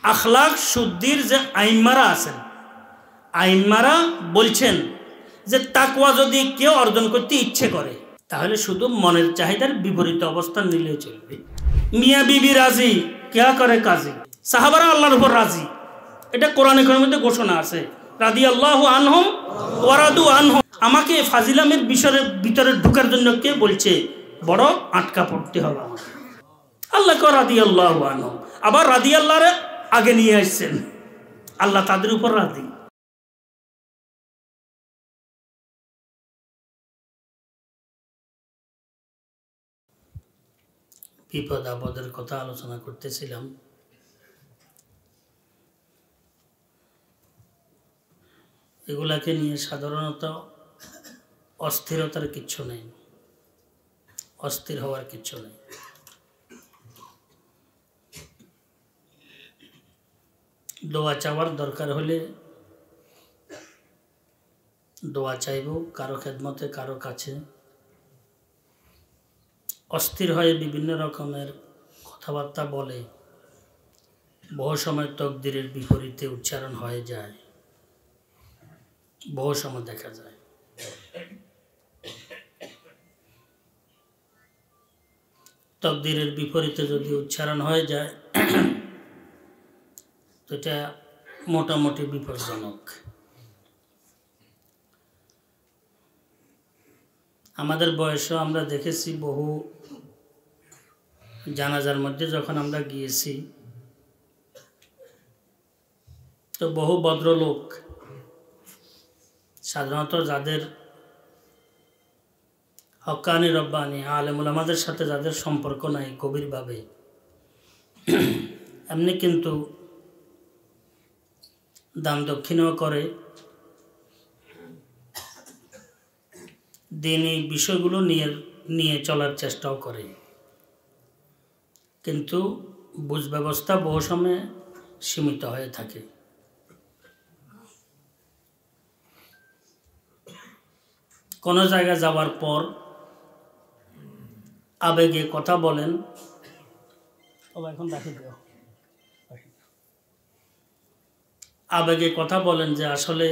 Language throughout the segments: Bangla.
আখলাক শুদ্ধির যে আইম্মারা আছেন, আইম্মারা বলছেন যে তাকওয়া যদি কেউ অর্জন করতে ইচ্ছে করে তাহলে শুধু মনের চাহিদার বিপরীত অবস্থান নিলে চলবে। মিয়া বিবি রাজি, কেয়া করে কাজী। সাহাবারা আল্লাহর উপর রাজি, এটা কোরআনের মধ্যে ঘোষণা আছে, রাদিয়াল্লাহু আনহুম ওয়া রাদু আনহু। আমাকে ফাজিলামের বিষয়ের ভিতরে ঢোকার জন্য কে বলছে? বড় আটকা পড়তে হবে আমাকে। আল্লাহ কে রাদিয়াল্লাহু আনহু, আবার রাদিয়াল্লাহরে আগে নিয়ে আসছেন, আল্লাহ তাদের উপর রাজি। বিপদ আপদের কথা আলোচনা করতেছিলাম। এগুলাকে নিয়ে সাধারণত অস্থিরতার কিচ্ছু নেই, অস্থির হওয়ার কিচ্ছু নেই। দোয়া চাওয়ার দরকার হলে দোয়া চাইব কারো খেদমতে, কারো কাছে। অস্থির হয়ে বিভিন্ন রকমের কথাবার্তা বলে বহু সময় তকদিরের বিপরীতে উচ্চারণ হয়ে যায়, বহু সময় দেখা যায়। তকদিরের বিপরীতে যদি উচ্চারণ হয়ে যায় তো এটা মোটামুটি বিপজ্জনক। আমাদের বয়সেও আমরা দেখেছি বহু জানাজার মধ্যে যখন আমরা গিয়েছি তো বহু ভদ্রলোক, সাধারণত যাদের হক্কানি রব্বানি আলেমুল আমাদের সাথে যাদের সম্পর্ক নাই গভীরভাবে, এমনি কিন্তু দান দক্ষিণও করে, দিনই বিষয়গুলো নিয়ে চলার চেষ্টাও করে, কিন্তু বুঝ ব্যবস্থা বহু সময় সীমিত হয়ে থাকে। কোনো জায়গায় যাওয়ার পর আবেগে কথা বলেন, এখন আবেগে কথা বলেন যে আসলে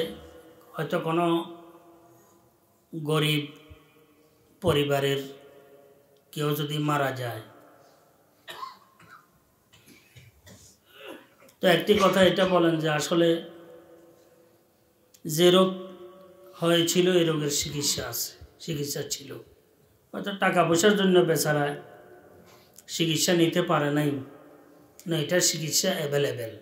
হয়তো কোনো গরিব পরিবারের কেউ যদি মারা যায় তো একটি কথা এটা বলেন যে আসলে যে রোগ হয়েছিল এই রোগের চিকিৎসা ছিল, হয়তো টাকা পয়সার জন্য বেচারা চিকিৎসা নিতে পারে নাই, না এটার চিকিৎসা অ্যাভেলেবেল,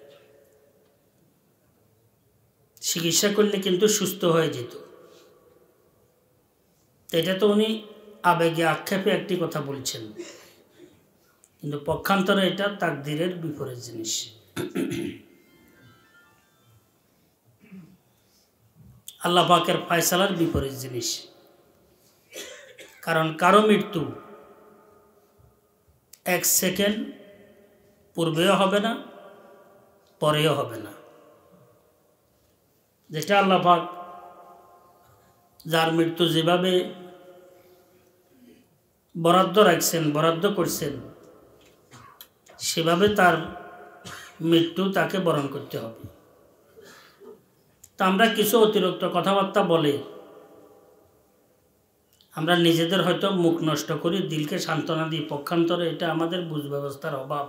চিকিৎসা করলে কিন্তু সুস্থ হয়ে যেত। এটা তো উনি আবেগে আক্ষেপে একটি কথা বলছেন, কিন্তু পক্ষান্তরে এটা তাকদীরের বিপরীত জিনিস। আল্লাহ পাকের ফয়সালার বিপরীত জিনিস। কারণ কারো মৃত্যু এক সেকেন্ড পূর্বেও হবে না, পরেও হবে না। যেটা আল্লাহ পাক যার মৃত্যু যেভাবে বরাদ্দ রাখছেন, বরাদ্দ করছেন, সেভাবে তার মৃত্যু তাকে বরণ করতে হবে। তা আমরা কিছু অতিরিক্ত কথাবার্তা বলে আমরা নিজেদের হয়তো মুখ নষ্ট করি, দিলকে সান্ত্বনা দিই, পক্ষান্তরে এটা আমাদের বুঝ ব্যবস্থার অভাব।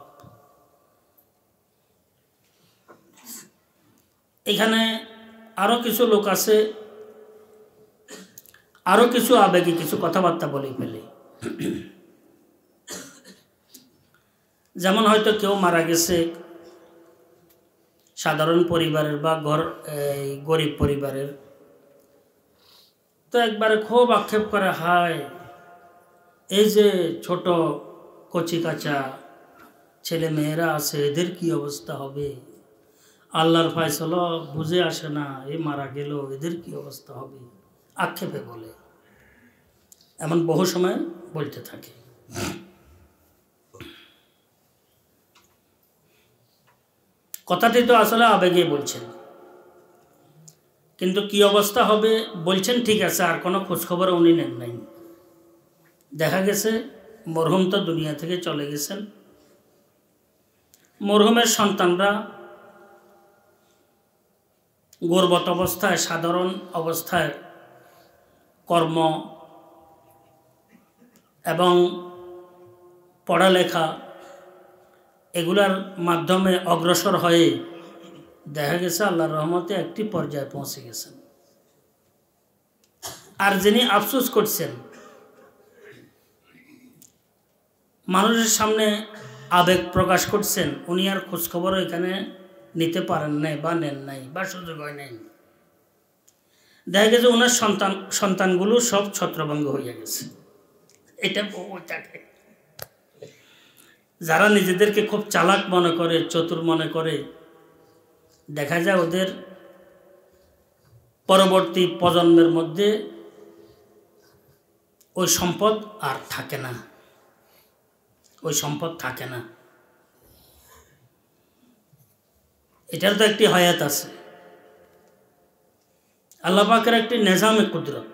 এখানে আরো কিছু লোক আছে, আরো কিছু আবেগে কিছু কথাবার্তা বলে ফেলে। যেমন হয়তো কেউ মারা গেছে সাধারণ পরিবারের বা গরিব পরিবারের, তো একবারে খুব আক্ষেপ করে, হায় এই যে ছোট কচি কাঁচা ছেলে মেয়েরা আছে এদের কি অবস্থা হবে, আল্লাহর ফয়সালা বুঝে আসে না, এ মারা গেল এদের কি অবস্থা হবে, আক্ষেপে বলে। এমন বহু সময় বলতে থাকে। কথাটি তো আসলে আবেগে বলছেন, কিন্তু কি অবস্থা হবে বলছেন ঠিক আছে, আর কোনো খোঁজখবর উনি নেন নাই। দেখা গেছে মরহুম তো দুনিয়া থেকে চলে গেছেন, মরহুমের সন্তানরা গর্ভবত অবস্থায়, সাধারণ অবস্থায় কর্ম এবং পড়ালেখা এগুলার মাধ্যমে অগ্রসর হয়ে দেখা গেছে আল্লাহর রহমতে একটি পর্যায়ে পৌঁছে গেছেন। আর যিনি আফসোস করছেন, মানুষের সামনে আবেগ প্রকাশ করছেন, উনি আর খোঁজখবরও এখানে নিতে পারেন নাই বা নেন নাই বা সুযোগ হয় নাই। দেখা গেছে ওনার সন্তানগুলো সব ছত্রভঙ্গ হয়ে গেছে। এটা থাকে যারা নিজেদেরকে খুব চালাক মনে করে, চতুর মনে করে, দেখা যায় ওদের পরবর্তী প্রজন্মের মধ্যে ওই সম্পদ আর থাকে না, ওই সম্পদ থাকে না। এটার তো একটি হায়াত আছে, আল্লাহ পাকের একটি নিজামে কুদরত।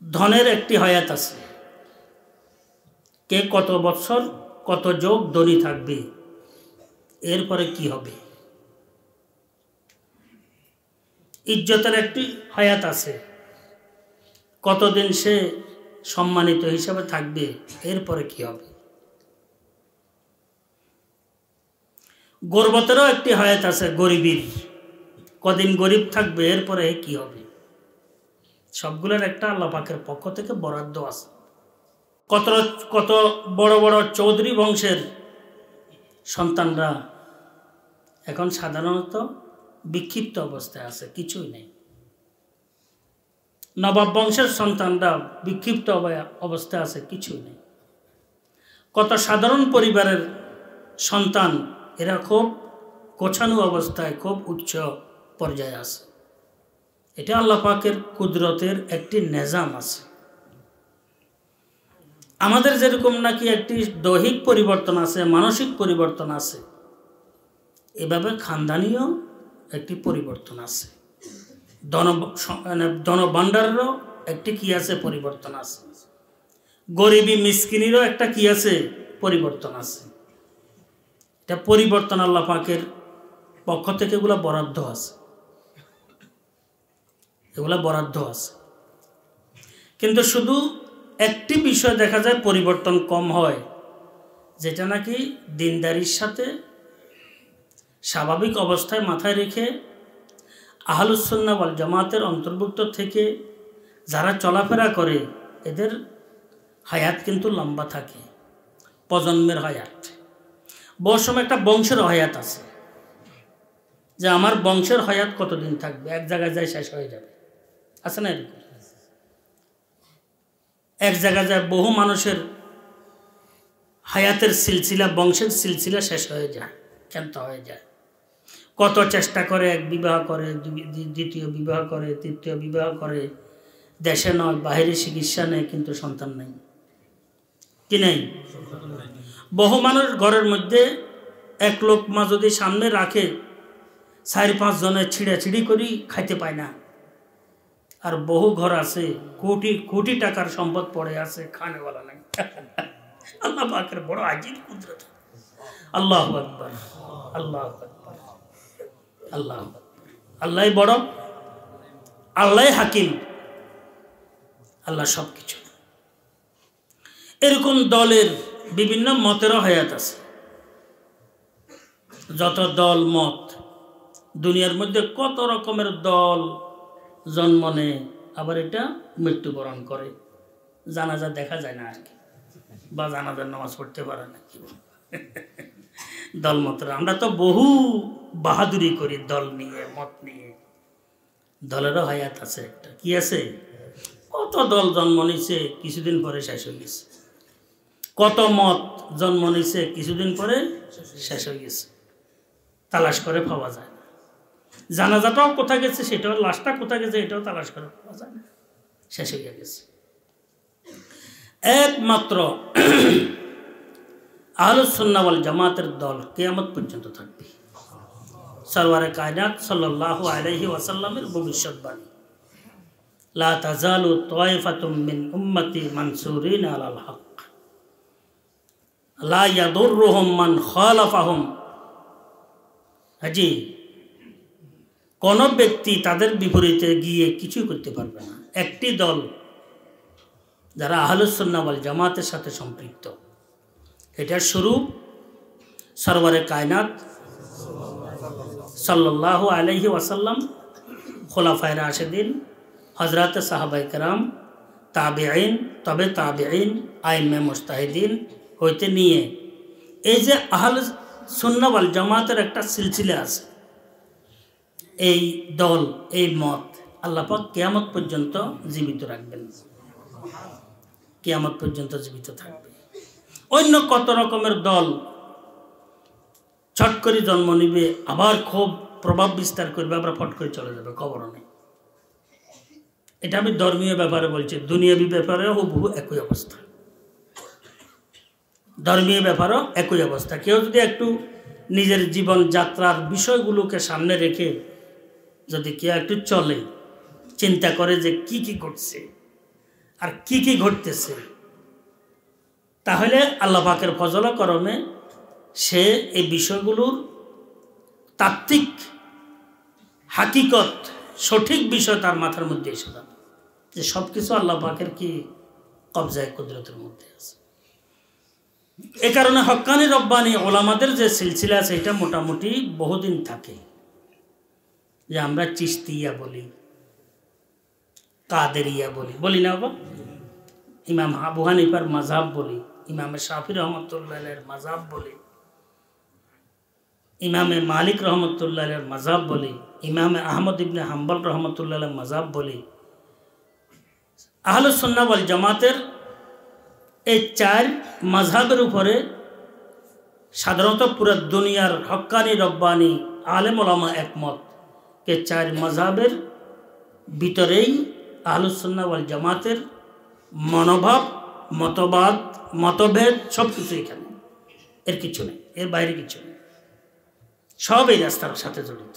ধনের একটি হায়াত আছে, কে কত বছর কত যোগ ধনী থাকবে, এরপরে কি হবে। ইজ্জতের একটি হায়াত আছে, কতদিন সে সম্মানিত হিসাবে থাকবে, এরপরে কি হবে। গর্বতেরও একটি হায়াত আছে, গরিবীর, কদিন গরিব থাকবে, এরপরে কি হবে। সবগুলোর একটা আল্লাহ পাকের পক্ষ থেকে বরাদ্দ আছে। কত কত বড় বড় চৌধুরী বংশের সন্তানরা এখন সাধারণত বিক্ষিপ্ত অবস্থায় আছে, কিছুই নেই। নবাব বংশের সন্তানরা বিক্ষিপ্ত অবস্থায় আছে, কিছুই নেই। কত সাধারণ পরিবারের সন্তান এরা খুব গোছানো অবস্থায়, খুব উচ্চ পর্যায়ে আছে। এটা আল্লাহ পাকের কুদরতের একটি নিজাম আছে। আমাদের যেরকম নাকি একটি দৈহিক পরিবর্তন আছে, মানসিক পরিবর্তন আছে, এভাবে খানদানীয় একটি পরিবর্তন আছে। ধনভাণ্ডারেরও একটি কি আছে, পরিবর্তন আছে। গরিবী মিসকিনেরও একটা কি আছে, পরিবর্তন আছে। এটা পরিবর্তন আল্লাহ পাকের পক্ষ থেকে এগুলো বরাদ্দ আছে, এগুলা বরাদ্দ আছে। কিন্তু শুধু একটি বিষয় দেখা যায় পরিবর্তন কম হয়, যেটা নাকি দিনদারির সাথে স্বাভাবিক অবস্থায় মাথায় রেখে আহলুস সুন্নাহ ওয়াল জামাতের অন্তর্ভুক্ত থেকে যারা চলাফেরা করে, এদের হায়াত কিন্তু লম্বা থাকে, প্রজন্মের হায়াত। বহু সময় একটা বংশের হায়াত আছে, যে আমার বংশের হায়াত কতদিন থাকবে, এক জায়গায় যায় শেষ হয়ে যাবে, আছে না এরকম? এক জায়গায় যায় বহু মানুষের হায়াতের সিলসিলা, বংশের সিলসিলা শেষ হয়ে যায়, ক্ষান্ত হয়ে যায়। কত চেষ্টা করে, এক বিবাহ করে, দ্বিতীয় বিবাহ করে, তৃতীয় বিবাহ করে, দেশে নয় বাইরে চিকিৎসা নেয়, কিন্তু সন্তান নেই। কি নেই? বহু মানুষ ঘরের মধ্যে এক লোকমা যদি সামনে রাখে, 4-5 জনের ছিঁড়াছিঁড়ি করি খাইতে পায় না। আর বহু ঘর আছে কোটি কোটি টাকার সম্পদ পড়ে আছে, খানেওয়ালা নাই। আল্লাহ পাকের বড় আজীব কুদরত। আল্লাহু আকবার, আল্লাহু আকবার, আল্লাহু আকবার। আল্লাহই বড়, আল্লাহই হাকিম, আল্লাহ সবকিছু। এরকম দলের বিভিন্ন মতেরও হায়াত আছে। যত দল মত দুনিয়ার মধ্যে, কত রকমের দল জন্ম নেয়, আবার এটা মৃত্যুবরণ করে। জানাজা দেখা যায় না আর কি, বা জানাজার নামাজ পড়তে পারে না। কি দল মতের আমরা তো বহু বাহাদুরি করি দল নিয়ে, মত নিয়ে। দলেরও হায়াত আছে একটা, কি আছে? কত দল জন্ম নিছে, কিছুদিন পরে শেষ হয়ে গেছে। কত মত জন্ম নিছে, কিছুদিন পরে শেষ হয়ে গেছে, তালাশ করে পাওয়া যায় না। জানাজাটাও কোথায় গেছে সেটাও, লাশটা কোথায় গেছে এটাও তালাশ করে পাওয়া যায় না, শেষ হয়ে গেছে। একমাত্র আহলুস সুন্নাহ ওয়াল জামাতের দল কিয়ামত পর্যন্ত থাকবে। সরওয়ারে কায়নাত সাল্লাল্লাহু আলাইহি ওয়াসাল্লামের ভবিষ্যৎবাণী, লা তাজালু তায়ফাতুম মিন উম্মতি মানসুরিন আলাল হক। লা ইয়াদুররুহুম মান খালাফাহুম। হাজি, কোন ব্যক্তি তাদের বিপরীতে গিয়ে কিছুই করতে পারবে না। একটি দল যারা আহলুস সুন্নাহ ওয়াল জামাতের সাথে সম্পৃক্ত, এটার শুরু সরওয়ারে কায়নাত সাল্লাল্লাহু আলাইহি ওয়াসাল্লাম, খোলাফায়ে রাশিদিন, হযরত সাহাবায়ে কেরাম, তাবেঈন, তবে তাবেঈন, আইম্মে মুজতাহিদিন হইতে নিয়ে এই যে আহলুস সুন্নাহ ওয়াল জামাতের একটা সিলসিলা আছে, এই দল, এই মত আল্লাহ পাক কিয়ামত পর্যন্ত জীবিত রাখবেন, কিয়ামত পর্যন্ত জীবিত থাকবে। অন্য কত রকমের দল ছট করে জন্ম নিবে, আবার খুব প্রভাব বিস্তার করবে, আবার ফট করে চলে যাবে কবরনে। এটা আমি ধর্মীয় ব্যাপারে বলছি, দুনিয়াবী ব্যাপারেও হুবহু একই অবস্থা, ধর্মীয় ব্যাপারও একই অবস্থা। কেউ যদি একটু নিজের জীবন যাত্রার বিষয়গুলোকে সামনে রেখে যদি কেউ একটু চলে, চিন্তা করে যে কি কি ঘটছে আর কি কি ঘটতেছে, তাহলে আল্লাহ পাকের ফজল করমে সে এই বিষয়গুলোর তাত্ত্বিক হাকিকত, সঠিক বিষয় তার মাথার মধ্যে এসে যাবে যে সব কিছু আল্লাহ পাকের কি কবজায় কুদরতের মধ্যে আছে। এ কারণে হক্কানি রব্বানি ওলামাদের যে সিলসিলা আছে এটা মোটামুটি বহুদিন থাকে। যে আমরা চিশতিয়া বলি, কাদেরিয়া বলি না বাবা, ইমাম আবু হানিফার মাযহাব বলি, ইমামে শাফি রহমতুল্লাহের মাযহাব বলি, ইমামে মালিক রহমতুল্লাহের মাযহাব বলি, ইমামে আহমদ ইবনে হাম্বল রহমতুল্লাহের মাযহাব বলি। আহলুস সুন্নাহ ওয়াল জামাতের এই চার মাযহাবের উপরে সাধারণত পুরো দুনিয়ার হক্কানি রব্বানি আলেম ওলামা একমত কে চার মাযহাবের ভিতরেই আহলুস সুন্নাহ ওয়াল জামাতের মনোভাব, মতবাদ, মতভেদ সব কিছু এখানে, এর কিছু নেই, এর বাইরে কিছু নেই, সব এই রাস্তার সাথে জড়িত।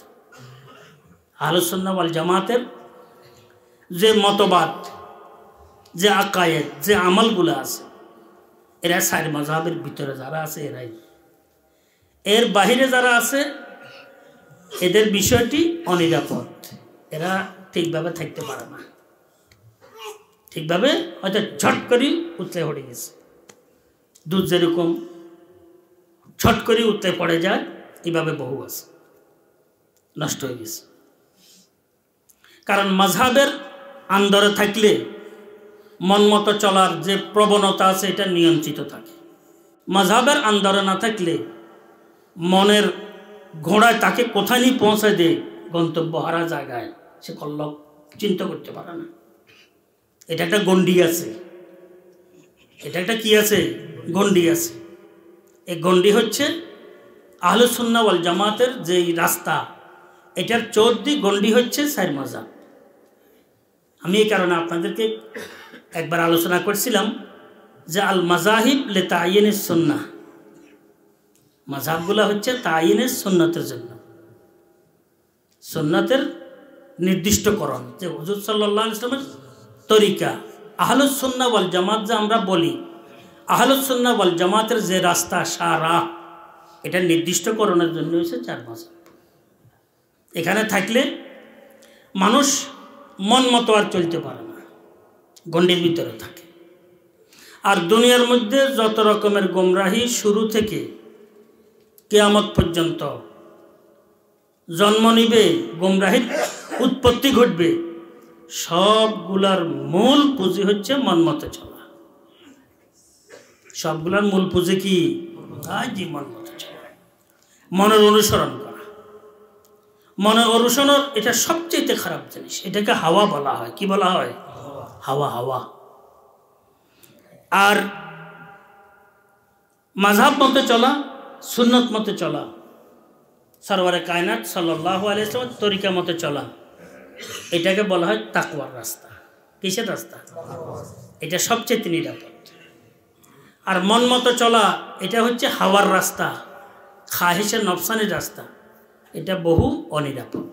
আহলুস সুন্নাহ ওয়াল জামাতের যে মতবাদ, যে আকায়েদ, যে আমলগুলো আছে, এরা চার মাযহাবের ভিতরে যারা আছে এরাই। এর বাহিরে যারা আছে এদের বিষয়টি অনিরাপদ, এরা ঠিকভাবে থাকতে পারে না, ঠিকভাবে হয়তো ঝট করে উতলে পড়ে গেছে, দুধ যেরকম ছট করে উতলে পড়ে যায়, এইভাবে বহু আছে, নষ্ট হয়ে গেছে। কারণ মাযহাবের আন্দরে থাকলে মন মতো চলার যে প্রবণতা আছে এটা নিয়ন্ত্রিত থাকে। মাযহাবের আন্দরে না থাকলে মনের ঘোড়ায় তাকে কোথায় নিয়ে পৌঁছে দেয় গন্তব্য হারা জায়গায়, সে কল্লব চিন্তা করতে পারে না। এটা একটা গণ্ডি আছে, এটা একটা কি আছে, গণ্ডি আছে। এই গণ্ডি হচ্ছে আহলুস সুন্নাহ ওয়াল জামাতের যেই রাস্তা, এটার চৌদ্দি গণ্ডি হচ্ছে চার মাযহাব। আমি এই কারণে আপনাদেরকে একবার আলোচনা করছিলাম যে আল মাযাহিব লি তা'য়িনিস সুন্নাহ, মাযহাবগুলো হচ্ছে তা'য়িনের সুন্নতের জন্য, সুন্নতের নির্দিষ্টকরণ, যে হুজুর সাল্লাল্লাহু আলাইহি ওয়াসাল্লামের তরিকা। আহলুস সুন্নাহ ওয়াল জামাত যে আমরা বলি, আহলুস সুন্নাহ ওয়াল জামাতের যে রাস্তা সারা, এটা নির্দিষ্টকরণের জন্য হচ্ছে চার মাযহাব। এখানে থাকলে মানুষ মন মতো আর চলতে পারে না, গণ্ডির ভিতরে থাকে। আর দুনিয়ার মধ্যে যত রকমের গোমরাহি শুরু থেকে কিয়ামত পর্যন্ত জন্ম নিবে, গোমরাহির উৎপত্তি ঘটবে, সবগুলার মূল পুঁজি হচ্ছে মন মতো চলা। সবগুলার মূল পুঁজি কি? জি, মন মতো চলা, মনের অনুসরণ করা। মনের অনুসরণ এটা সবচেয়ে খারাপ জিনিস, এটাকে হাওয়া বলা হয়। কি বলা হয়? হাওয়া। হাওয়া। আর মাযহাব মতে চলা, সুন্নত মতে চলা, সরওয়ারে কায়নাত সাল্লাল্লাহু আলাইহি ওয়াসাল্লাম তরিকা মতে চলা, এটাকে বলা হয় তাকওয়ার রাস্তা। কিসের রাস্তা? এটা সবচেয়ে নিরাপদ। আর মন মতো চলা, এটা হচ্ছে হাওয়ার রাস্তা, খাহিশে নফসানির রাস্তা, এটা বহু অনিরাপদ।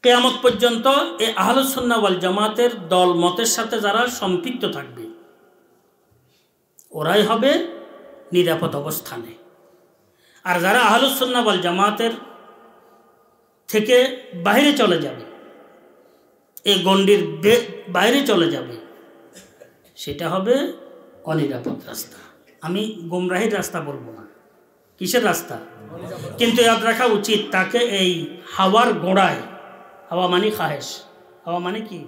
কিয়ামত পর্যন্ত এই আহলুস সুন্নাহ ওয়াল জামাতের দল মতের সাথে যারা সম্পৃক্ত থাকবে, ওরাই হবে নিরাপদ অবস্থানে। আর যারা আহলুস সুন্নাহ ওয়াল জামাতের থেকে বাইরে চলে যাবে, এই গণ্ডির বাইরে চলে যাবে, সেটা হবে অনিরাপদ রাস্তা। আমি গুমরাহির রাস্তা বলবো না, কিসের রাস্তা? কিন্তু ইয়াদ রাখা উচিত তাকে এই হাওয়ার গোড়ায়, হাওয়া মানে খাহেশ, হাওয়া মানে কি?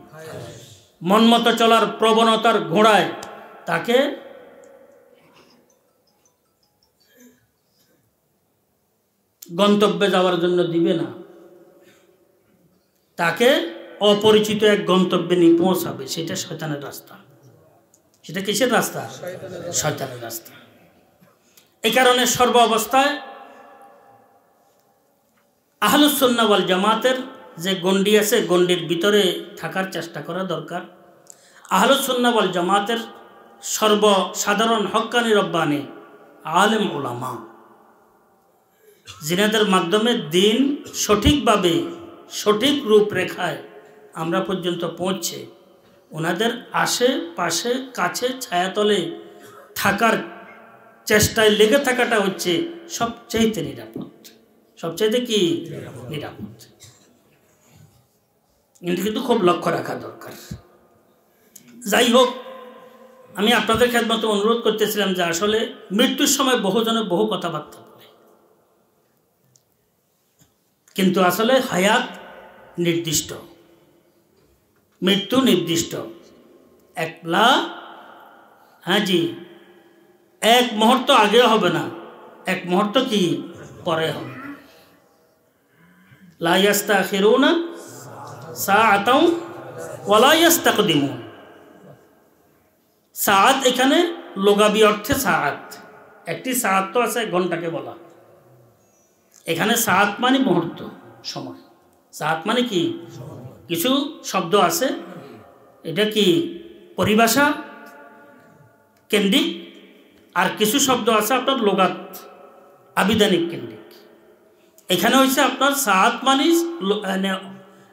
মন মতো চলার প্রবণতার ঘোড়ায় তাকে গন্তব্যে যাওয়ার জন্য দিবে না, তাকে অপরিচিত এক গন্তব্যে নিয়ে পৌঁছাবে। সেটা শয়তানের রাস্তা। সেটা কিসের রাস্তা? শয়তানের রাস্তা। এই কারণে সর্ব অবস্থায় আহলুস সুন্নাহ ওয়াল জামাতের যে গণ্ডি আছে, গণ্ডির ভিতরে থাকার চেষ্টা করা দরকার। আহলুস সুন্নাহ ওয়াল জামাতের সর্বসাধারণ হক্কানি রব্বানি আলেম উলামা, যিনাদের মাধ্যমে দিন সঠিকভাবে সঠিক রূপরেখায় আমরা পর্যন্ত পৌঁছে, ওনাদের আশেপাশে কাছে ছায়াতলে থাকার চেষ্টায় লেগে থাকাটা হচ্ছে সবচাইতে নিরাপদ। সবচাইতে কি নিরাপদ? কিন্তু খুব লক্ষ্য রাখা দরকার। যাই হোক, আমি আপনাদের খেদমতে অনুরোধ করতেছিলাম যে আসলে মৃত্যুর সময় বহুজনে বহু কথাবার্তা বলে, কিন্তু আসলে হায়াত নির্দিষ্ট, মৃত্যু নির্দিষ্ট। একলা হ্যাঁ জি, এক মুহূর্ত আগে হবে না, এক মুহূর্ত কি পরে হবে। লা ইস্তাখিরুনা সাআতাও ওয়ালা ইস্তাকদিমুন। সাআত এখানে লুগাবি অর্থে সাআত, একটি সাআত তো আছে ঘন্টাকে বলা, এখানে সাআত মানে মুহূর্ত, সময়। সাআত মানে কি? কিছু শব্দ আছে, এটা কি পরিভাষা কেন্দ্রিক, আর কিছু শব্দ আছে আপনার লোগাত আবিধানিক কেন্দ্রিক। এখানে হচ্ছে আপনার সাআত মানে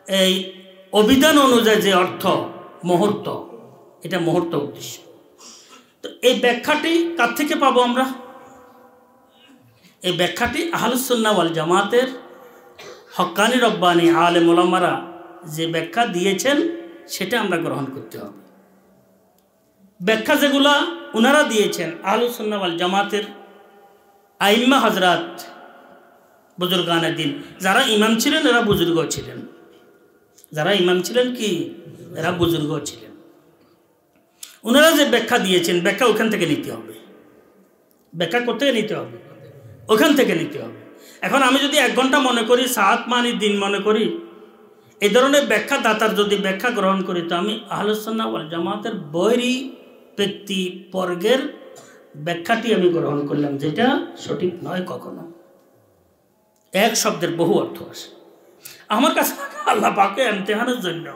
এই অভিধান অনুযায়ী যে অর্থ মুহূর্ত, এটা মুহূর্ত উদ্দেশ্য। তো এই ব্যাখ্যাটি কার থেকে পাবো আমরা? এই ব্যাখ্যাটি আহলুস সুন্নাহ ওয়াল জামাতের হক্কানি রব্বানি আলেম উলামারা যে ব্যাখ্যা দিয়েছেন সেটা আমরা গ্রহণ করতে হবে। ব্যাখ্যা যেগুলা ওনারা দিয়েছেন আহলুস সুন্নাহ ওয়াল জামাতের আইম্মা হযরত বুজুর্গানে দিন, যারা ইমাম ছিলেন এরা বুজুর্গ ছিলেন, যারা ইমাম ছিলেন কি এরা বুজুর্গ ছিলেন। ওনারা যে ব্যাখ্যা দিয়েছেন, ব্যাখ্যা ওখান থেকে নিতে হবে। ব্যাখ্যা কোথায় নিতে হবে? ওখান থেকে নিতে হবে। এখন আমি যদি 1 ঘন্টা মনে করি, সাআত মানে দিন মনে করি, এই ধরনের ব্যাখ্যা দাতার যদি ব্যাখ্যা গ্রহণ করি, তো আমি আহলুস সুন্নাহ ওয়াল জামাতের বৈরী ব্যক্তি বর্গের ব্যাখ্যাটি আমি গ্রহণ করলাম, যেটা সঠিক নয়। কখনো এক শব্দের বহু অর্থ আসে। আমার কাছে আল্লাহ পাকে ইমতিহানের জন্য,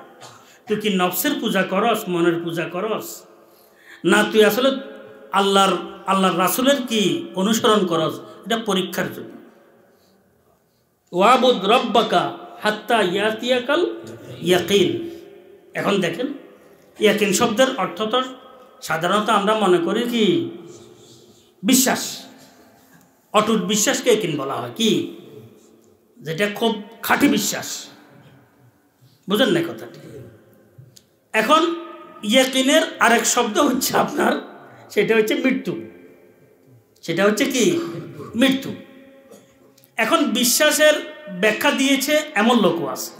তুই কি নফসের পূজা করস, মনের পূজা করস, না তুই আসলে আল্লাহর রাসূলের কি অনুসরণ করস, এটা পরীক্ষার জন্য। ওয়াবুদ রব্বাকা হাত্তা ইয়াতিয়াকাল ইয়াকিন। এখন দেখেন, ইয়াকিন শব্দের অর্থ তো সাধারণত আমরা মনে করি কি বিশ্বাস, অটুট বিশ্বাসকে ইয়াকিন বলা হয়, কি যেটা খুব খাঁটি বিশ্বাস। বুঝেন না কথাটি? এখন ইয়াকিনের আরেক শব্দ হচ্ছে আপনার, সেটা হচ্ছে মৃত্যু। সেটা হচ্ছে কি মৃত্যু। এখন বিশ্বাসের ব্যাখ্যা দিয়েছে এমন লোকও আছে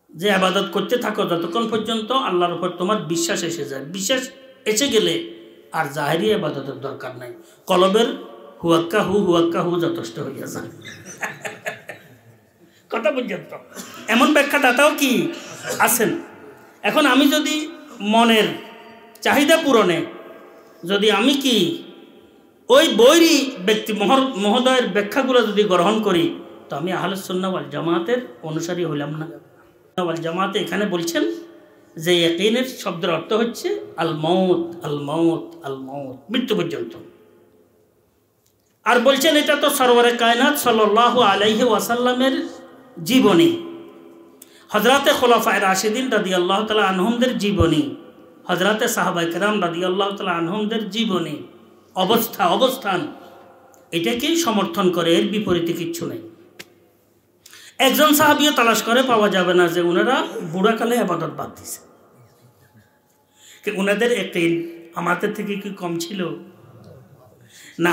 যে ইবাদত করতে থাকো যতক্ষণ পর্যন্ত আল্লাহর উপর তোমার বিশ্বাস এসে যায়। বিশ্বাস এসে গেলে আর জাহেরি ইবাদতের দরকার নাই, কলবের হুয়াক্কা হু যথেষ্ট হইয়া যায়। কথা বুঝছেন তো? এমন ব্যাখ্যাদাতাও কি আছেন। এখন আমি যদি মনের চাহিদা পূরণে যদি আমি কি ওই বৈরী ব্যক্তি মহোদয়ের ব্যাখ্যাগুলো যদি গ্রহণ করি, তো আমি আহলুস সুন্নাহ ওয়াল জামাতের অনুসারী হইলাম না। ওয়াল জামাতে এখানে বলছেন যে ইয়াকিনের শব্দের অর্থ হচ্ছে আল মউত, আল মউত, আল মউত, মৃত্যু পর্যন্ত। আর বলছেন এটা তো সরওয়ারে কায়নাত সাল্লাল্লাহু আলাইহি ওয়াসাল্লামের জীবনী, হযরতে খুলাফায়ে রাশিদিন রাদিয়াল্লাহু তাআলা আনহুমদের জীবনী, হযরতে সাহাবায়ে কেরাম রাদিয়াল্লাহু তাআলা আনহুমদের জীবনী, অবস্থান এটাকেই সমর্থন করে, এর বিপরীতে কিচ্ছু নেই। একজন সাহাবিও তালাশ করে পাওয়া যাবে না যে ওনারা বুড়াকালে আবাদত বাদ দিছে। ওনাদের একটি আমাদের থেকে কি কম ছিল না?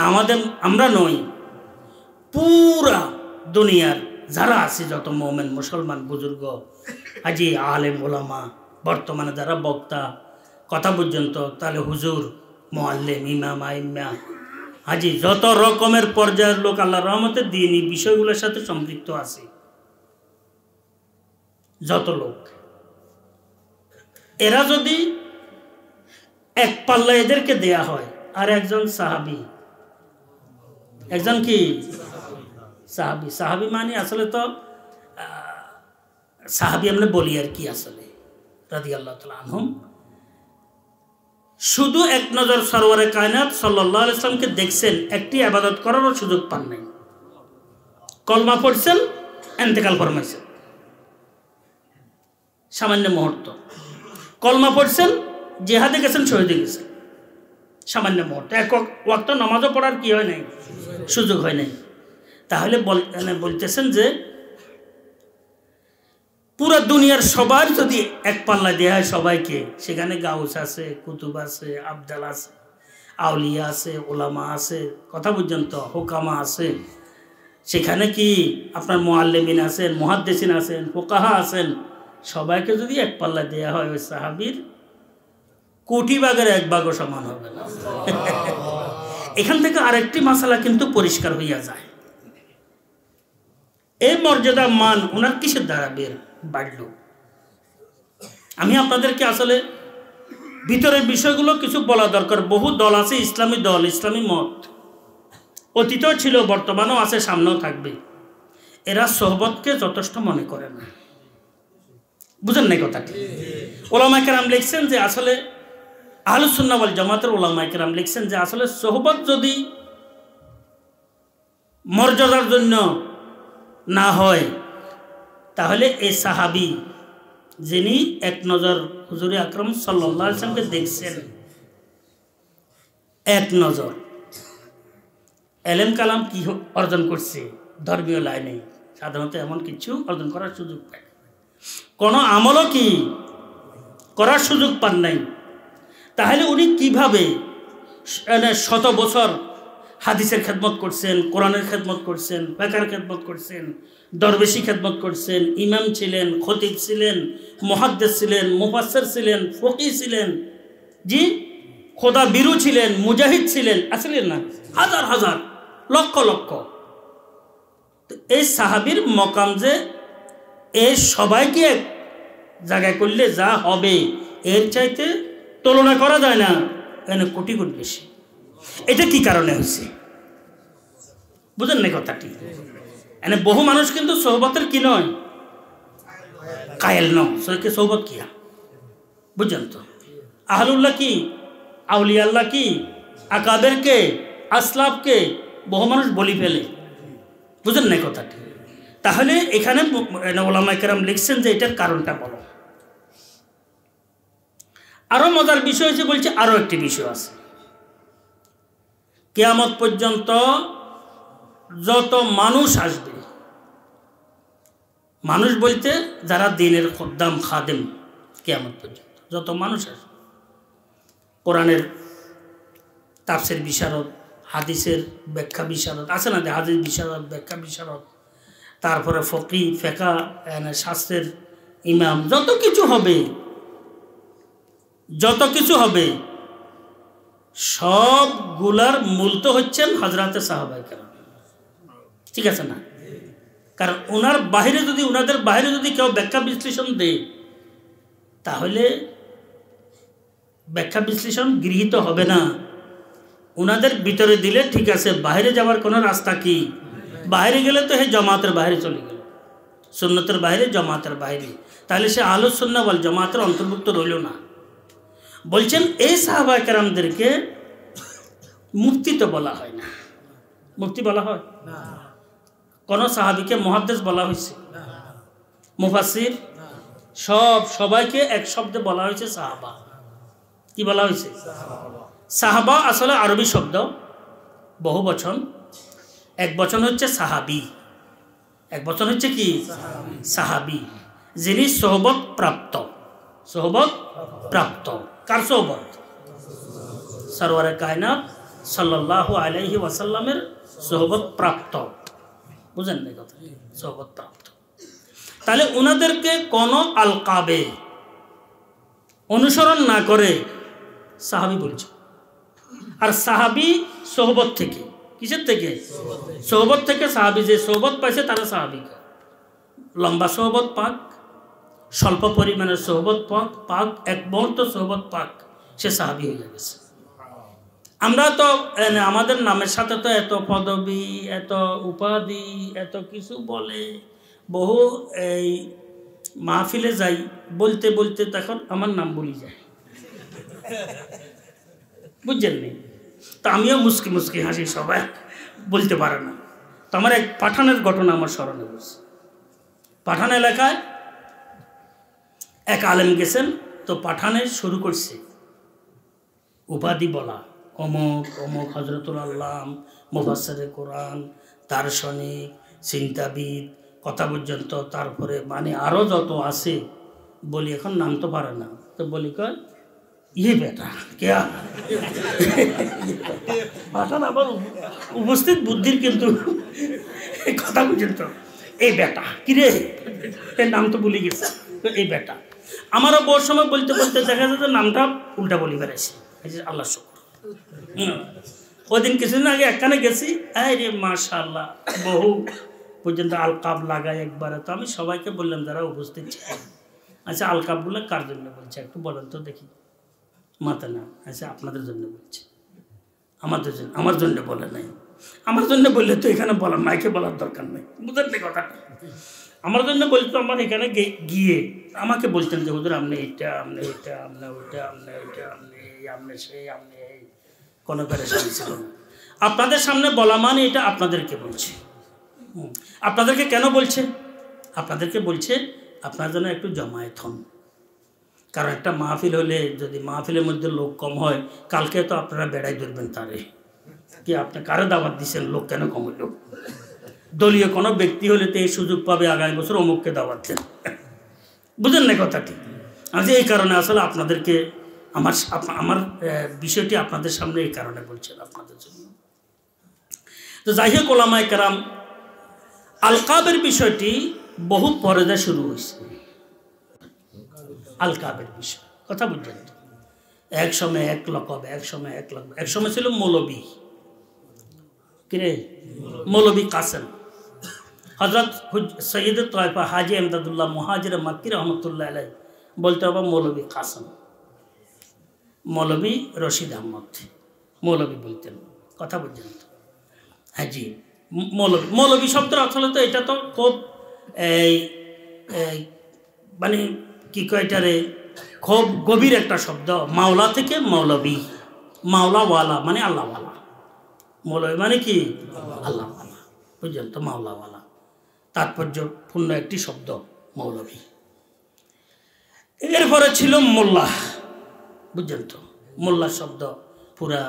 আমরা নই, পুরা দুনিয়ার যারা আছে যত মোমেন মুসলমান বুজুর্গ আজি আলেম ওলামা বর্তমানে যারা বক্তা কথা পর্যন্ত, তাহলে হুজুর মুআল্লিম ইমাম আইম্মা হাজি যত রকমের পর্যায়ের লোক আল্লাহর রহমতে দ্বীনি বিষয়গুলোর সাথে সম্পৃক্ত আছে, যত লোক, এরা যদি এক পাল্লা এদেরকে দেয়া হয়, আর একজন সাহাবি, একজন কি সাহাবি মানে আসলে তো সাহাবি আমরা বলি আর কি, আসলে রাদিয়াল্লাহু তাআলা আনহুম শুধু এক নজর সরওয়ারে কায়নাত সাল্লাল্লাহু আলাইহি ওয়াসাল্লামকে দেখছেন, একটি ইবাদত করারও সুযোগ পান নাই। কলমা পড়ছেন, ইন্তেকাল ফরমাইছেন, সামান্য মুহূর্ত। কলমা পড়ছেন, জিহাদে গেছেন, শহীদে গেছেন, সামান্য মুহূর্ত। এক ওয়াক্ত নামাজও পড়ার কি হয় নাই, সুযোগ হয় নাই। তাহলে বলতেছেন যে পুরা দুনিয়ার সবার যদি এক পাল্লা দেয়া হয় সবাইকে, সেখানে গাউস আছে, কুতুব আছে, আবদাল আছে, আউলিয়া আছে, ওলামা আছে, কথা পর্যন্ত হুকামা আছে, সেখানে কি আপনার মুআল্লিমিন আছেন, মুহাদ্দিসিন আছেন, ফুকাহা আছেন, সবাইকে যদি এক পাল্লা দেয়া হয় ওই সাহাবীর কোটি ভাগের এক ভাগও সমান হবে না। এখান থেকে আরেকটি মাসালা কিন্তু পরিষ্কার হইয়া যায়, এই মর্যাদা মান ওনার কিসের দ্বারা বাড়ল। আমি আপনাদেরকে আসলে ভিতরের বিষয়গুলো কিছু বলা দরকার। বহু দল আছে, ইসলামী দল, ইসলামী মত অতীতেও ছিল, বর্তমানেও আছে, সামনেও থাকবে। এরা সোহবতকে যথেষ্ট মনে করে না, বুঝেন নাই কথাটি? ওলামায়ে কেরাম লিখছেন যে আসলে আহলুস সুন্নাহ ওয়াল জামাতের ওলামায়ে কেরাম লিখছেন যে আসলে সোহবত যদি মর্যাদার জন্য না হয়, তাহলে এই সাহাবী যিনি এক নজর হুজুরে আকরাম সাল্লাল্লাহু আলাইহি ওয়াসাল্লামকে দেখছেন, এক নজর এলেম কালাম কি অর্জন করছে ধর্মীয় লাইনে, সাধারণত এমন কিছু অর্জন করার সুযোগ পায়, কোনো আমলও কি করার সুযোগ পান নাই। তাহলে উনি কিভাবে শত বছর হাদিসের খেদমত করছেন, কোরআনের খেদমত করছেন, ফিকহের খেদমত করছেন, দরবেশি খেদমত করছেন, ইমাম ছিলেন, খতিব ছিলেন, মুহাদ্দিস ছিলেন, মুফাসসির ছিলেন, ফকিহ ছিলেন, জি খোদা বিরু ছিলেন, মুজাহিদ ছিলেন, আসলেন না, হাজার হাজার লক্ষ লক্ষ। তো এই সাহাবীর মকাম যে এই সবাইকে এক জায়গায় করলে যা হবে এর চাইতে তুলনা করা যায় না, এখানে কোটি কোটি বেশি। এটা কি কারণে হয়েছে বুঝেন না কথাটি? এনে বহু মানুষ কিন্তু সোহবতের কি নয়, কায়েল নয়। সোহবত কি বুঝেন তো? আহলুল্লাহ কি, আউলিয়া আল্লাহ কি, আকাবেরকে, আসলাফকে বহু মানুষ বলি ফেলে, বুঝেন না কথাটি? তাহলে এখানে ওলামায়ে কেরাম লিখছেন যে এটার কারণটা বলো। আরো মজার বিষয় হচ্ছে, বলছে আরো একটি বিষয় আছে, কিয়ামত পর্যন্ত যত মানুষ আসবে, মানুষ বলতে যারা দ্বীনের খুদ্দাম খাদেম, কিয়ামত পর্যন্ত যত মানুষ আসবে, কোরআনের তাফসীর বিশারদ, হাদিসের ব্যাখ্যা বিশারদ আছে না, হাদিস বিশারদ, ব্যাখ্যা বিশারদ, তারপরে ফকি, ফিকহ, শাস্ত্রের ইমাম, যত কিছু হবে সবগুলার মূল তো হচ্ছেন হযরতে সাহাবায়ে কেরাম, ঠিক আছে না? কারণ ওনাদের বাইরে যদি কেউ ব্যাখ্যা বিশ্লেষণ দেয়, তাহলে ব্যাখ্যা বিশ্লেষণ গৃহীত হবে না। ওনাদের ভিতরে দিলে ঠিক আছে, বাইরে যাওয়ার কোনো রাস্তা কি? বাইরে গেলে তো হে জামাতের বাইরে চলে গেল, সুন্নতের বাইরে, জামাতের বাইরে, তাহলে সে আহলুস সুন্নাহ ওয়াল জামাতের অন্তর্ভুক্ত রইল না। বলছেন এই সাহাবায়ে কেরামদেরকে মুফতি তো বলা হয় না, মুফতি বলা হয় না। কোন সাহাবীকে মুহাদ্দিস বলা হয়েছে, মুফাসসির, সবাইকে এক শব্দে বলা হয়েছে সাহাবা। কি বলা হয়েছে? সাহাবা আসলে আরবি শব্দ, বহু বচন। এক বচন হচ্ছে সাহাবি, এক বচন হচ্ছে কি সাহাবি, যিনি সোহবত প্রাপ্ত। সোহবত প্রাপ্ত কার সোহবত? সরওয়ারে কায়নাত সাল্লাল্লাহু আলাইহি ওয়াসাল্লামের সোহবত প্রাপ্ত। বুঝেন না কথা? সোহবত প্রাপ্ত। তাহলে ওনাদেরকে কোনো আলকাবে অনুসরণ না করে সাহাবি বলছে। আর সাহাবি সোহবত থেকে, কিসের থেকে? সোহবত থেকে। সাহাবি যে সোহবত পাইছে তারা সাহাবি। লম্বা সোহবত পাক, স্বল্প পরিমাণের সোহবত পাক, এক মুহূর্ত সোহবত পাক, সে সাহাবি হয়ে গেছে। আমরা তো আমাদের নামের সাথে তো এত পদবি, এত উপাধি, এত কিছু বলে, বহু এই মাহফিলে যাই, বলতে বলতে তখন আমার নাম বলি যায়, বুঝছেন নি? তো আমিও মুস্কি মুস্কি হাসি, সবাই বলতে পারে না। তো আমার এক পাঠানের ঘটনা আমার স্মরণে বলছে। পাঠান এলাকায় এক আলেম গেছেন, তো পাঠানে শুরু করছে উপাধি বলা, অমুক অমুক হজরতুল আল্লাম, মুফাসসিরে কোরআন, দার্শনিক, চিন্তাবিদ, কথা পর্যন্ত, তারপরে মানে আরও যত আছে বলি, এখন নাম তো পারে না। তো বলি কয় ইয়ে বেটা কে পাঠান আবার উপস্থিত বুদ্ধির, কিন্তু কথা পর্যন্ত এই বেটা কিরে, এর নাম তো বলি গেছে, তো এই বেটা। আমারও বহু সময় বলতে বলতে দেখা যায় যে নামটা উল্টা বলি বেড়াইছি। আল্লাহ শুকর। ওই দিন কিছুদিন আগে একখানে গেছি, রে মাশাআল্লাহ, বহু পর্যন্ত আলকাব লাগায় একবারে। তো আমি সবাইকে বললাম যারা উপস্থিত ছিলেন, আচ্ছা আলকাবগুলো কার জন্য বলছে একটু বলেন তো দেখি। মাথা না, আচ্ছা আপনাদের জন্য বলছে। আমাদের জন্য, আমার জন্য বলে নাই। আমার জন্য বললে তো এখানে বলার, মাইকে বলার দরকার নেই, বুঝলেন না কথাটা? আমার জন্য বলতো আমার এখানে গিয়ে আমাকে বলতেন যে হুজুর আপনি এটা, আপনি এটা, আপনি ওইটা, আপনি ওইটা, আপনি এই, আপনি সেই, আপনি এই, কোনো পেরেশানি ছিল না। আপনাদের সামনে বলা মানে এটা আপনাদেরকে বলছে। আপনাদেরকে কেন বলছে? আপনাদেরকে বলছে আপনার জন্য একটু জমায়েত হন। কারণ একটা মাহফিল হলে যদি মাহফিলের মধ্যে লোক কম হয়, কালকে তো আপনারা বেড়াই ধরবেন তারে কি আপনি কারে দাওয়াত দিচ্ছেন, লোক কেন কম হইল? দলীয় কোনো ব্যক্তি হলে তো এই সুযোগ পাবে আগামী বছর অমুককে দাওয়াত দেন। বুঝেন না কথাটি? আমি এই কারণে আসলে আপনাদেরকে আমার বিষয়টি আপনাদের সামনে এই কারণে বলছেন, আপনাদের জন্য। তো যাই হোক, ওলামায়ে কেরাম আলকাবের বিষয়টি বহু পরে শুরু হয়েছে। আলকাবের বিষয় কথা বুঝলেন? এক সময় এক লকব, এক সময় এক লকব, এক সময় ছিল মৌলবী। কিরে মৌলবী কাসেম। হজরত সৈয়দ তয়ফা হাজি এমদাদুল্লাহ মুহাজির মাক্কি রহমতুল্লাহ আলাইহি বলতে হবে মৌলবী কাসেম, মৌলবী রশিদ আহমদ মৌলবী বলতেন, কথা বুঝলেন তো? হ্যাঁ জি, মৌলবী। মৌলবী শব্দের আসলে তো এটা তো খুব এই মানে কি কয় এটারে, খুব গভীর একটা শব্দ। মাওলা থেকে মৌলবী, মাওলাওয়ালা মানে আল্লাহওয়ালা। মৌলবী মানে কি আল্লাহওয়ালা, বুঝলেন তো? মাওলাওয়ালা তাৎপর্যপূর্ণ একটি শব্দ মৌলবী। এরপরে ছিল মোল্লা, বুঝলেন তো? মোল্লা শব্দ পুরা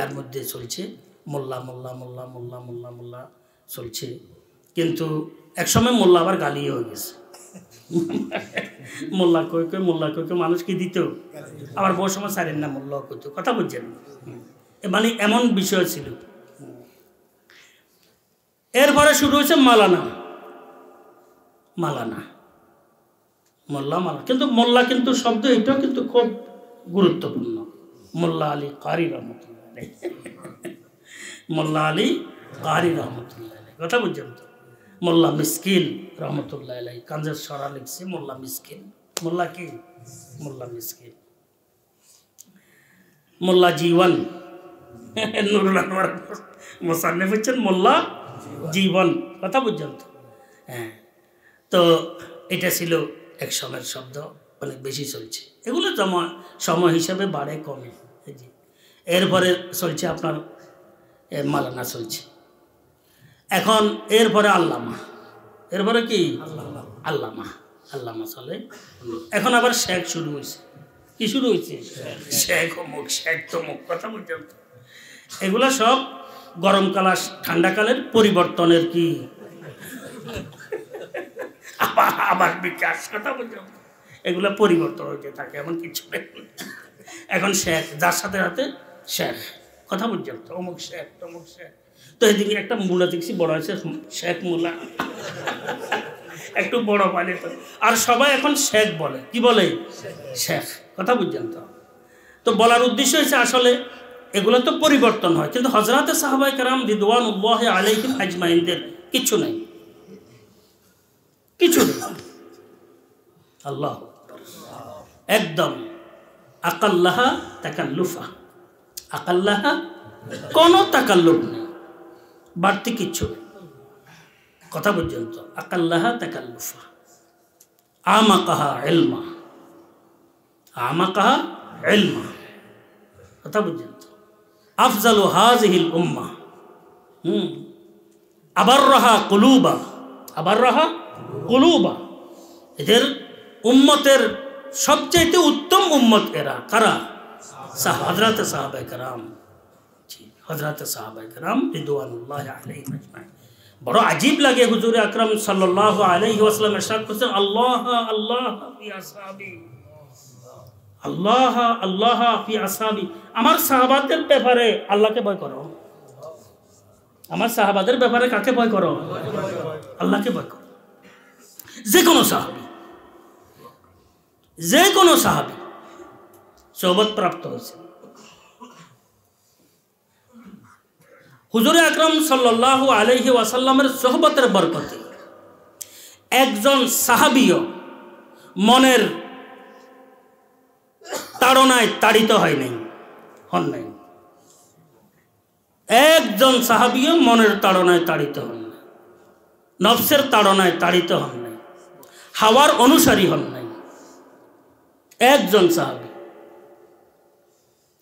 এর মধ্যে চলছে, মোল্লা মোল্লা মোল্লা মোল্লা মোল্লা মোল্লা চলছে। কিন্তু একসময় মোল্লা আবার গালিয়ে হয়ে গেছে। মোল্লা কই কই মোল্লা কই কই মানুষকে দিত, আবার বহু সময় সারেন না মোল্লা কইতো, কথা বুঝছেন? মানে এমন বিষয় ছিল। এরপরে শুরু হয়েছে মালানা। মালানা, মোল্লা মালা, কিন্তু মোল্লা কিন্তু শব্দ এটাও কিন্তু খুব গুরুত্বপূর্ণ। মোল্লা আলী কারি রহমতুল্লাহ আলাইহি, মোল্লা আলী কারি রহমতুল্লাহ আলাইহি, কথা বুঝছেন তো? মোল্লা মিসকিন রহমতুল্লাহ আলাইহি কাঞ্জের সরা লিখছে মোল্লা মিসকিন। মোল্লা কি? মোল্লা মিসকিন। মোল্লা জীবন, নুরুল আনোয়ার মুসান্নিফ হচ্ছেন মোল্লা জীবন, কথা বুঝছেন তো? হ্যাঁ, তো এটা ছিল এক সময়ের শব্দ, অনেক বেশি চলছে। এগুলো সময় হিসাবে বাড়ে কমে। এরপরে চলছে আপনার মালানা চলছে। এখন এরপরে আল্লামা, এরপরে কি আল্লামা, আল্লামা চলে। এখন আবার শেখ শুরু হয়েছে। কি শুরু হয়েছে? শেখ অমুক, শেখ তমুক, কথা বলছেন। এগুলা সব গরমকাল ঠান্ডাকালের পরিবর্তনের কি আবার বিকাশ, কথা বলছেন। এগুলা পরিবর্তন হইতে থাকে, এমন কিছু নেই। এখন শেখ, যার সাথে সাথে শেখ, কথা বলছেন তো, অমুক শেখ তমুক শেখ। তো এদিকে একটা মুলা দেখছি বড় আছে, শেখ মুলা, একটু বড় পালে তো, আর সবাই এখন শেখ বলে, কি বলে? শেখ, কথা বুঝছেন তো। তো বলার উদ্দেশ্য হচ্ছে আসলে এগুলো তো পরিবর্তন হয়, কিন্তু হযরতে সাহাবায়ে কেরাম রিদওয়ানুল্লাহি আলাইহিম আজমাইনদের কিছু নেই, কিছু নেই। আল্লাহ একদম আকাল্লাহা তাকাল্লুফা, আকাল্লাহা কোনো তাকাল্লুফ নেই, বাড়তি কিচ্ছু নেই, কথা পর্যন্ত। আকাল্লাহা তাকাল্লুফা, আমাকাহা ইলমা, আমাকাহা ইলমা, কথা পর্যন্ত। আফজালু হাযিহিল উম্মাহ, আবাররাহা কুলুবা, আবাররাহা কুলুবা, এদের উম্মতের সবচেয়ে উত্তম উম্মত এরা। কারা? হযরতে সাহাবায়ে কেরাম, হযরতে সাহাবায়ে কেরাম রিদওয়ানুল্লাহি আলাইহিম আজমাইন। বড় আজীব লাগে, হুজুর আকরাম সাল্লাল্লাহু আলাইহি ওয়াসাল্লাম ইরশাদ করেছেন, আল্লাহ আল্লাহ ফি আসহাবি, আল্লাহ আল্লাহ ফি আসহাবি। আমার সাহাবাদের ব্যাপারে আল্লাহকে ভয় করো, আমার সাহাবাদের ব্যাপারে কাকে ভয় করো? আল্লাহকে ভয় করো। যে কোনো সাহাবী, যে কোনো সাহাবী সোহবত প্রাপ্ত হয়েছে। হুজুর আকরাম সাল্লাল্লাহু আলাইহি ওয়াসাল্লামের সোহবতের বরকতে একজন সাহাবীও মনের তাড়নায় তাড়িত হয় নাই, হন নাই। একজন সাহাবীও মনের তাড়নায় তাড়িত হন নাই, নফসের তাড়নায় তাড়িত হন নাই, হাওয়ার অনুসারী হন নাই, একজন সাহাবী।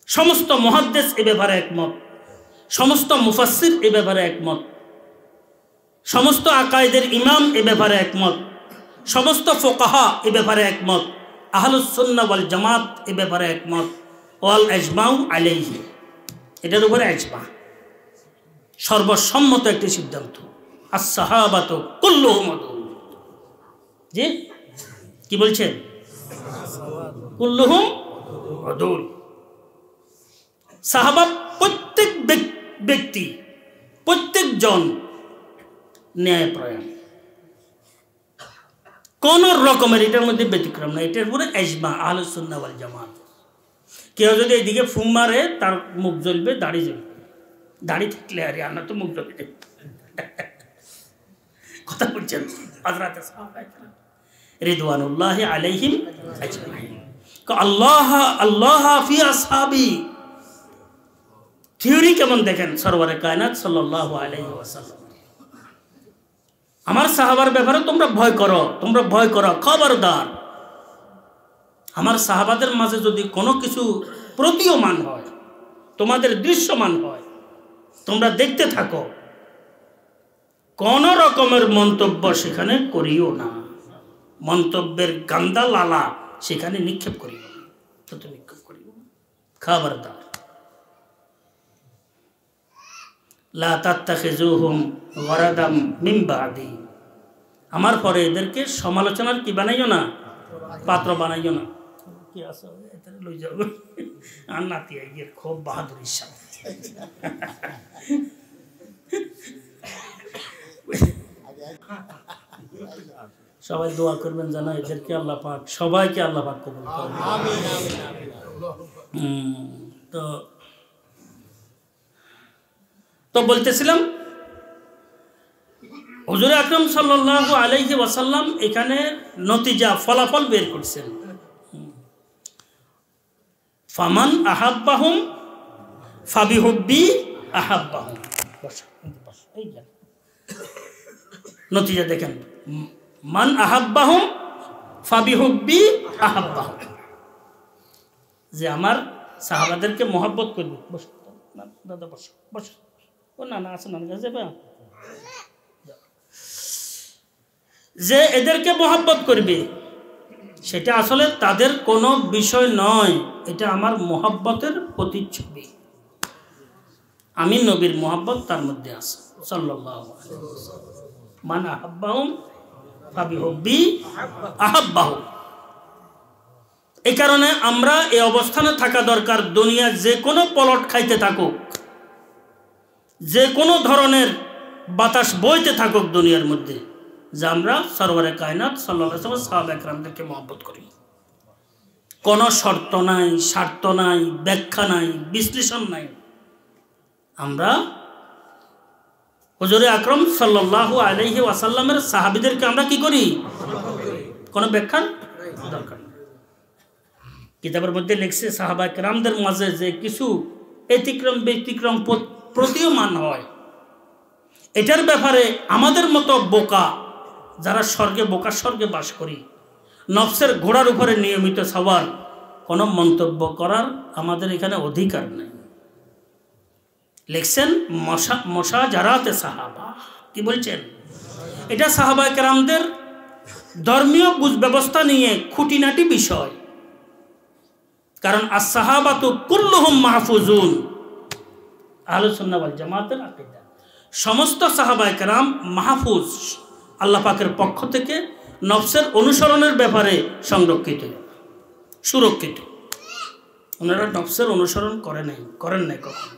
সমস্ত মুহাদ্দিস এ ব্যাপারে একমত, সমস্ত মুফাসসির এ ব্যাপারে একমত, সমস্ত আকায়েদের ইমাম এ ব্যাপারে একমত, সমস্ত ফুকাহা এ ব্যাপারে একমত, আহলুস সুন্নাহ ওয়াল জামাত এ ব্যাপারে একমত। ওয়াল ইজমাউ আলাইহি, এটার উপরে ইজমা, সর্বসম্মত একটি সিদ্ধান্ত। আস-সাহাবাতু কুল্লুহুম আদুল, জি কি বলছেন? কুল্লুহুম আদুল। সাহাবা প্রত্যেক ব্যক্তি, প্রত্যেকজন ন্যায়পরায়ণ, কোন রকমের এটার মধ্যে ব্যতিক্রম না। এটার উপরে ইজমা আহলুস সুন্নাহ ওয়াল জামাত। কেউ যদি এদিকে ফুম মারে তার মুখ জ্বলবে, দাড়ি জ্বলবে, দাড়ি থাকলে আরে আমরা তো মুখ জ্বলবে, কথা বলছেন। হযরতে সাহাবায়ে কেরাম রিদওয়ানুল্লাহি আলাইহিম আজমাইন, আল্লাহ আল্লাহ ফি আসহাবি। থিওরি কেমন দেখেন সরওয়ারে কায়নাত সাল্লাল্লাহু আলাইহি ওয়াসাল্লাম, আমার সাহাবার ব্যাপারে তোমরা ভয় করো, তোমরা ভয় করো, খবরদার। আমার সাহাবাদের মাঝে যদি কোনো কিছু প্রতীয়মান হয়, তোমাদের দৃশ্যমান হয়, তোমরা দেখতে থাকো, কোন রকমের মন্তব্য সেখানে করিও না, মন্তব্যের গান্দা লালা সেখানে নিক্ষেপ করিও না, নিক্ষেপ করিও না, খবরদার। লা তাত্তাখিজুহুম গরাদাম মিন বাদি, আমার পরে এদেরকে সমালোচনার কি বানাইও না, পাত্র বানাইও না। কি আছে এটা লই যাও, আর নাতি আইয়ের খুব বাহাদুরির সাথে সবাই দোয়া করবেন জানা এদেরকে আল্লাহ পাক, সবাইকে আল্লাহ পাক কবুল করুন, আমিন আমিন। তো বলতেছিলাম হুজুর আকরাম সাল্লাল্লাহু আলাইহি ওয়াসাল্লাম এখানে নতিজা, ফলাফল বের করছেন। ফামান আহাব্বাহুম ফাবিহুব্বি আহাব্বাহুম, এই নতিজা দেখেন, মান আহাব্বাহুম ফাবিহুব্বি আহাব্বাহুম, যে আমার সাহাবাদেরকে মহব্বত করবে। বসো দাদা, বসো বসো, ও না না আছে, না যাবে, যে এদেরকে মহব্বত করবে, সেটা আসলে তাদের কোনো বিষয় নয়, এটা আমার মোহাব্বতের প্রতিচ্ছবি। আমি নবীর মোহাব্বত তার মধ্যে আছে সাল্লাল্লাহু আলাইহি ওয়াসাল্লাম। মান আহাব্বাহুম ফাবিহুব্বি আহাব্বাহু। এই কারণে আমরা এই অবস্থানে থাকা দরকার। দুনিয়া যে কোনো পলট খাইতে থাকুক, যে কোনো ধরনের বাতাস বইতে থাকুক দুনিয়ার মধ্যে, যে আমরা সরওয়ারে কায়নাত সাল্লাল্লাহু আলাইহি ওয়াসাল্লাম সাহাবায়ে কেরামদেরকে মহব্বত করি। কোনো শর্ত নাই, স্বার্থ নাই, ব্যাখ্যা নাই, বিশ্লেষণ নাই। আমরা হুজুরে আকরাম সাল্লাল্লাহু আলাইহি ওয়াসাল্লামের সাহাবীদেরকে আমরা কি করি? কোনো ব্যাখ্যা দরকার নেই। কিতাবের মধ্যে লিখছে সাহাবায়ে কেরামদের মাঝে যে কিছু ব্যতিক্রম প্রতীয়মান হয়, এটার ব্যাপারে আমাদের মতো বোকা যারা স্বর্গে বাস করি, নফসের ঘোড়ার উপরে নিয়মিত সওয়ার, কোনো মন্তব্য করার আমাদের এখানে অধিকার নেই। লিখছেন মুশাজারাতে সাহাবা, কি বলছেন? এটা সাহাবায়ে কেরামদের ধর্মীয় বুঝ ব্যবস্থা নিয়ে খুঁটিনাটি বিষয়। কারণ as-সাহাবাতু কুল্লুহুম মাহফুজুন, আহলুস সুন্নাহ ওয়াল জামাতের আকীদা। সমস্ত সাহাবায়ে কেরাম মাহফুজ, আল্লাহ পাকের পক্ষ থেকে নফসের অনুসরণের ব্যাপারে সংরক্ষিত, সুরক্ষিত। ওনারা নফসের অনুসরণ করেন নাই কখনো।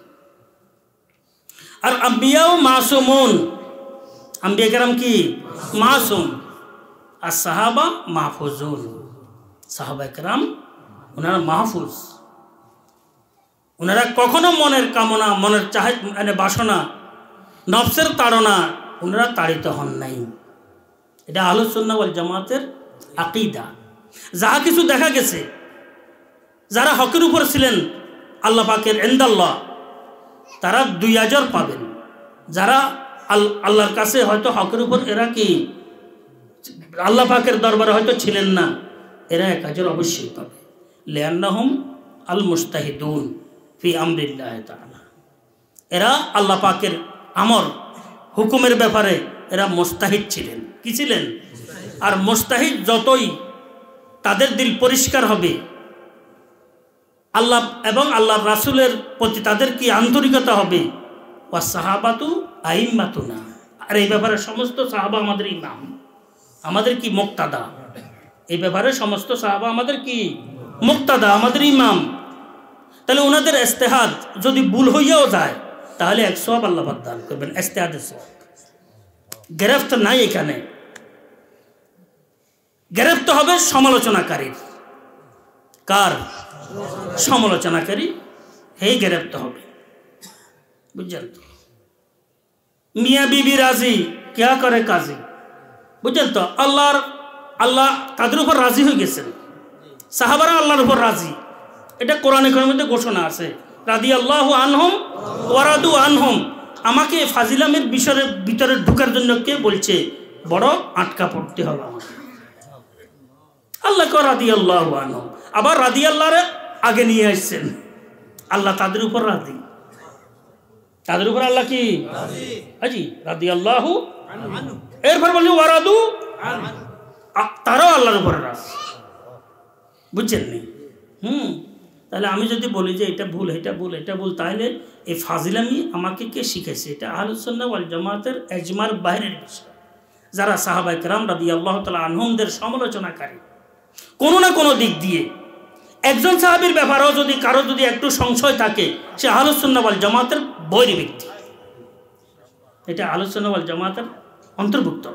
আর আম্বিয়াও মাসুমুন, আম্বিয়া কেরাম কি মাসুম, আর সাহাবা মাহফুজুন, সাহাবায়ে কেরাম ওনারা মাহফুজ। ওনারা কখনো মনের কামনা, মনের বাসনা, নফসের তাড়না ওনারা তাড়িত হন নাই। এটা আহলুস সুন্নাহ ওয়াল জামাতের আকীদা। যাহা কিছু দেখা গেছে, যারা হকের উপর ছিলেন আল্লাহ পাকের ইনদাল্লাহ, তারা 2 আজর পাবেন। যারা আল্লাহর কাছে হয়তো হকের উপর এরা কি আল্লাহ পাকের দরবারে হয়তো ছিলেন না, এরা 1 আজর অবশ্যই পাবে। লিআন্নাহুম আল মুস্তাহিদুন ফি আমরিল্লাহ তাআলা। এরা আল্লাহ পাকের আমর হুকুমের ব্যাপারে এরা মুস্তাহিদ ছিলেন। কি ছিলেন? আর মুস্তাহিদ যতই তাদের দিল পরিষ্কার হবে, আল্লাহ এবং আল্লাহর রাসূলের প্রতি তাদের কি আন্তরিকতা হবে, ওয়া সাহাবাতু আইম্মাতুনা। আর এই ব্যাপারে সমস্ত সাহাবা আমাদের ইমাম, আমাদের কি মুক্তাদা। এই ব্যাপারে সমস্ত সাহাবা আমাদের কি মুক্তাদা, আমাদের ইমাম। তাহলে ওনাদের ইজতিহাদ যদি ভুল হইয়াও যায়, তাহলে 1 সওয়াব আল্লাহ পাক দান করবেন, ইজতিহাদের সওয়াব। গ্রেফত নাই এখানে, গ্রেফত হবে সমালোচনাকারীর। কার? সমালোচনাকারী, হে গ্রেফত হবে। বুঝছেন তো? মিয়া বিবি রাজি, কে করে কাজী। বুঝছেন তো? আল্লাহ তাদের উপর রাজি হয়ে গেছেন, সাহাবারা আল্লাহর উপর রাজি। এটা কোরআনে কারিমের মধ্যে ঘোষণা আছে, রাদিয়াল্লাহু আনহুম ওয়া রাদু আনহুম। আমাকে ফাজিলামের বিষয়ের ভিতরে ঢোকার জন্য কে বলছে? বড় আটকা পড়তে হবে আমাকে। আল্লাহকে রাদিয়াল্লাহু আনহুম, আবার রাদিয়াল্লাহরে আগে নিয়ে আসছেন। আল্লাহ তাদের উপর রাজি, তাদের উপর আল্লাহ কি রাজি, রাদিয়াল্লাহু আনহু। এরপর বলছে ওয়া রাদু আনহু, তারাও আল্লাহর উপর রাজি। বুঝছেন নি? তাহলে আমি যদি বলি যে এটা ভুল, এটা ভুল, এটা ভুল, তাহলে এই ফাজিলামি আমাকে কে শিখেছে? এটা আহলুস সুন্নাহ ওয়াল জামাতের ইজমার বাইরের বিষয়। যারা সাহাবায়ে কেরাম রাদিয়াল্লাহু তাআলা আনহুমদের সমালোচনাকারী, কোনো না কোনো দিক দিয়ে, একজন সাহাবীর ব্যাপারেও যদি কারো যদি একটু সংশয় থাকে, সে আহলুস সুন্নাহ ওয়াল জামাতের বৈরী ব্যক্তি। এটা আহলুস সুন্নাহ ওয়াল জামাতের অন্তর্ভুক্ত।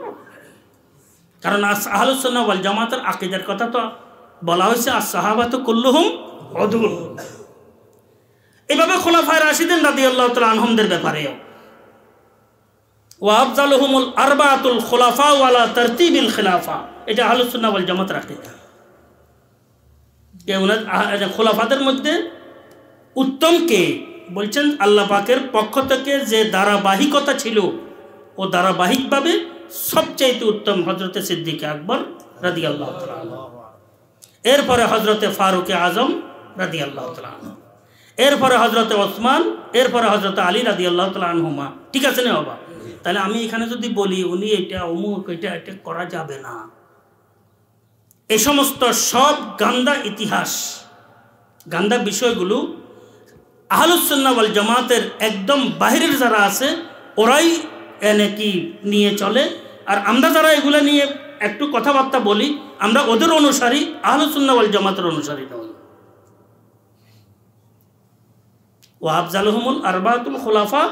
কারণ আহলুস সুন্নাহ ওয়াল জামাতের আকীদার কথা তো বলা হয়েছে, as-সাহাবাতু কুল্লুহুম উদুল। এইভাবে খুলাফায়ে রাশিদিন রাদিয়াল্লাহু তাআলা আনহুমদের ব্যাপারেও, ওয়া আফজালুহুমুল আরবাআতুল খুলাফা ওয়ালা তারতিবিল খিলাফা, এটা আহলুস সুন্নাহ ওয়াল জামাতের আকীদা। খোলাফাদের মধ্যে উত্তম কে? বলছেন আল্লাহ পাকের পক্ষ থেকে যে ধারাবাহিকতা ছিল, ও ধারাবাহিকভাবে সবচাইতে উত্তম হযরতে সিদ্দিক আকবর রাদিয়াল্লাহু তাআলা আনহু, এরপরে হযরতে ফারুকে আজম রাদিয়াল্লাহু তাআলা আনহু, এরপরে হযরতে ওসমান, এরপরে হযরতে আলী রাদিয়াল্লাহু তাআলা আনহুমা। ঠিক আছে না বাবা? তাহলে আমি এখানে যদি বলি উনি এটা অমুক, এটা করা যাবে না, এই সমস্ত সব গান্দা ইতিহাস, গান্দা বিষয়গুলো আহলুস সুন্নাহ ওয়াল জামাতের একদম বাহিরের যারা আছে ওরাই এনে কি নিয়ে চলে। আর আমরা যারা এগুলো নিয়ে একটু কথাবার্তা বলি, আমরা ওদের অনুসারী, আহলুস সুন্নাহ ওয়াল জামাতের অনুসারী নই। ওয়া আফজালুহুমুল আরবাতুল খুলাফা